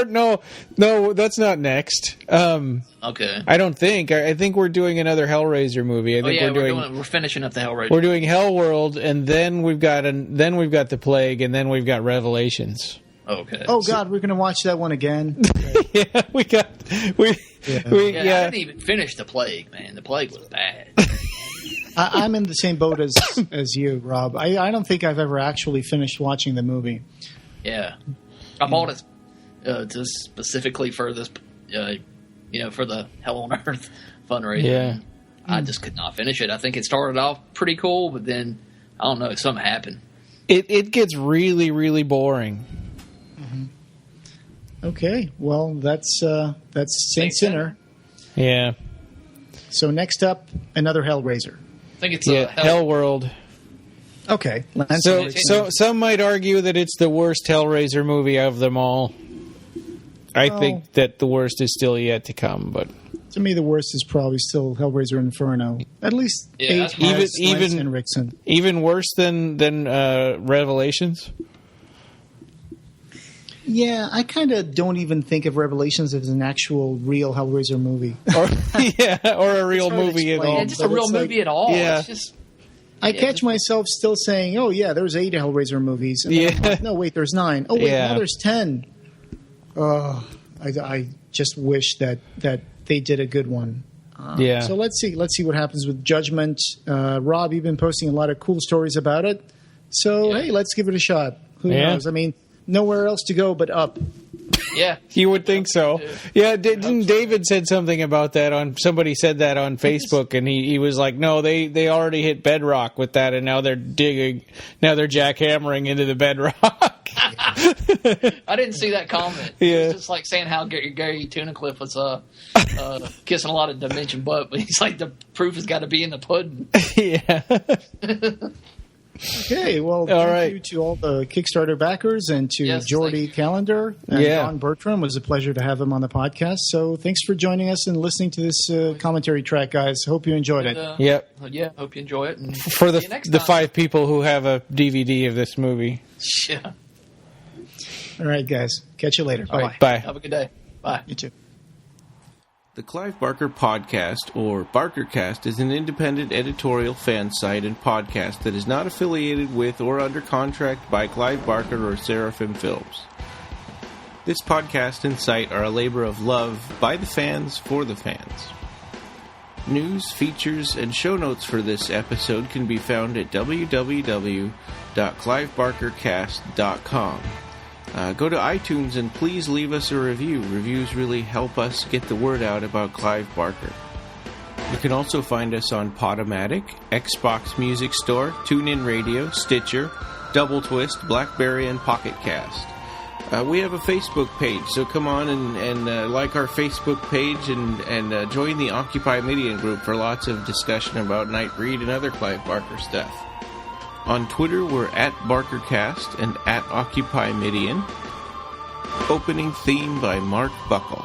Speaker 2: No, that's not next.
Speaker 5: Okay,
Speaker 2: I don't think. I think we're doing another Hellraiser movie. I think
Speaker 5: we're finishing up the Hellraiser.
Speaker 2: We're doing Hellworld, and then we've got the Plague, and then we've got Revelations.
Speaker 5: Okay.
Speaker 4: Oh God, we're gonna watch that one again.
Speaker 2: Yeah, I
Speaker 5: didn't even finish the Plague, man. The Plague was bad.
Speaker 4: I'm in the same boat as you, Rob. I don't think I've ever actually finished watching the movie.
Speaker 5: Yeah. I bought it just specifically for this, for the Hell on Earth fundraiser.
Speaker 2: Yeah.
Speaker 5: I just could not finish it. I think it started off pretty cool, but then, I don't know, something happened.
Speaker 2: It gets really, really boring.
Speaker 4: Mm-hmm. Okay, well, that's Saint Sinner.
Speaker 2: Yeah.
Speaker 4: So next up, another Hellraiser.
Speaker 5: I think it's
Speaker 2: Hellworld.
Speaker 4: Okay.
Speaker 2: So some might argue that it's the worst Hellraiser movie of them all. I think that the worst is still yet to come, but
Speaker 4: to me, the worst is probably still Hellraiser Inferno. At least
Speaker 5: even
Speaker 4: Henriksen.
Speaker 2: Even worse than Revelations.
Speaker 4: Yeah, I kind of don't even think of Revelations as an actual real Hellraiser movie,
Speaker 2: or a real movie at all.
Speaker 5: Yeah, just a real movie at all.
Speaker 2: Yeah.
Speaker 5: It's just.
Speaker 4: I catch myself still saying, "Oh yeah, there's 8 Hellraiser movies." And then I'm like, no, wait, there's 9. Oh wait, now there's 10. I just wish that they did a good one. So let's see what happens with Judgment. Rob, you've been posting a lot of cool stories about it. So hey, let's give it a shot. Who knows? I mean, nowhere else to go but up.
Speaker 5: Yeah,
Speaker 2: you would think so. Yeah, didn't David said something about that somebody said that on Facebook, and he was like, no, they already hit bedrock with that, and now they're jackhammering into the bedrock.
Speaker 5: I didn't see that comment.
Speaker 2: Yeah.
Speaker 5: It was just like saying how Gary Tunnicliffe was kissing a lot of dimension butt, but he's like, the proof has got to be in the pudding.
Speaker 2: Yeah.
Speaker 4: Okay, well, thank you to all the Kickstarter backers and to Jordy Callender and Don Bertram. It was a pleasure to have him on the podcast. So thanks for joining us and listening to this commentary track, guys. Hope you enjoyed it.
Speaker 2: Yep.
Speaker 5: Yeah, hope you enjoy it. And
Speaker 2: for the 5 people who have a DVD of this movie.
Speaker 5: Yeah.
Speaker 4: All right, guys. Catch you later. Bye.
Speaker 2: Bye.
Speaker 5: Have a good day. Bye.
Speaker 4: You too.
Speaker 6: The Clive Barker Podcast, or BarkerCast, is an independent editorial fan site and podcast that is not affiliated with or under contract by Clive Barker or Seraphim Films. This podcast and site are a labor of love by the fans for the fans. News, features, and show notes for this episode can be found at www.clivebarkercast.com. Go to iTunes and please leave us a review. Reviews really help us get the word out about Clive Barker. You can also find us on Podomatic, Xbox Music Store, TuneIn Radio, Stitcher, Doubletwist, Blackberry, and Pocketcast. We have a Facebook page, so come on and like our Facebook page and join the Occupy Midian group for lots of discussion about Nightbreed and other Clive Barker stuff. On Twitter, we're at BarkerCast and at Occupy Midian. Opening theme by Mark Buckle.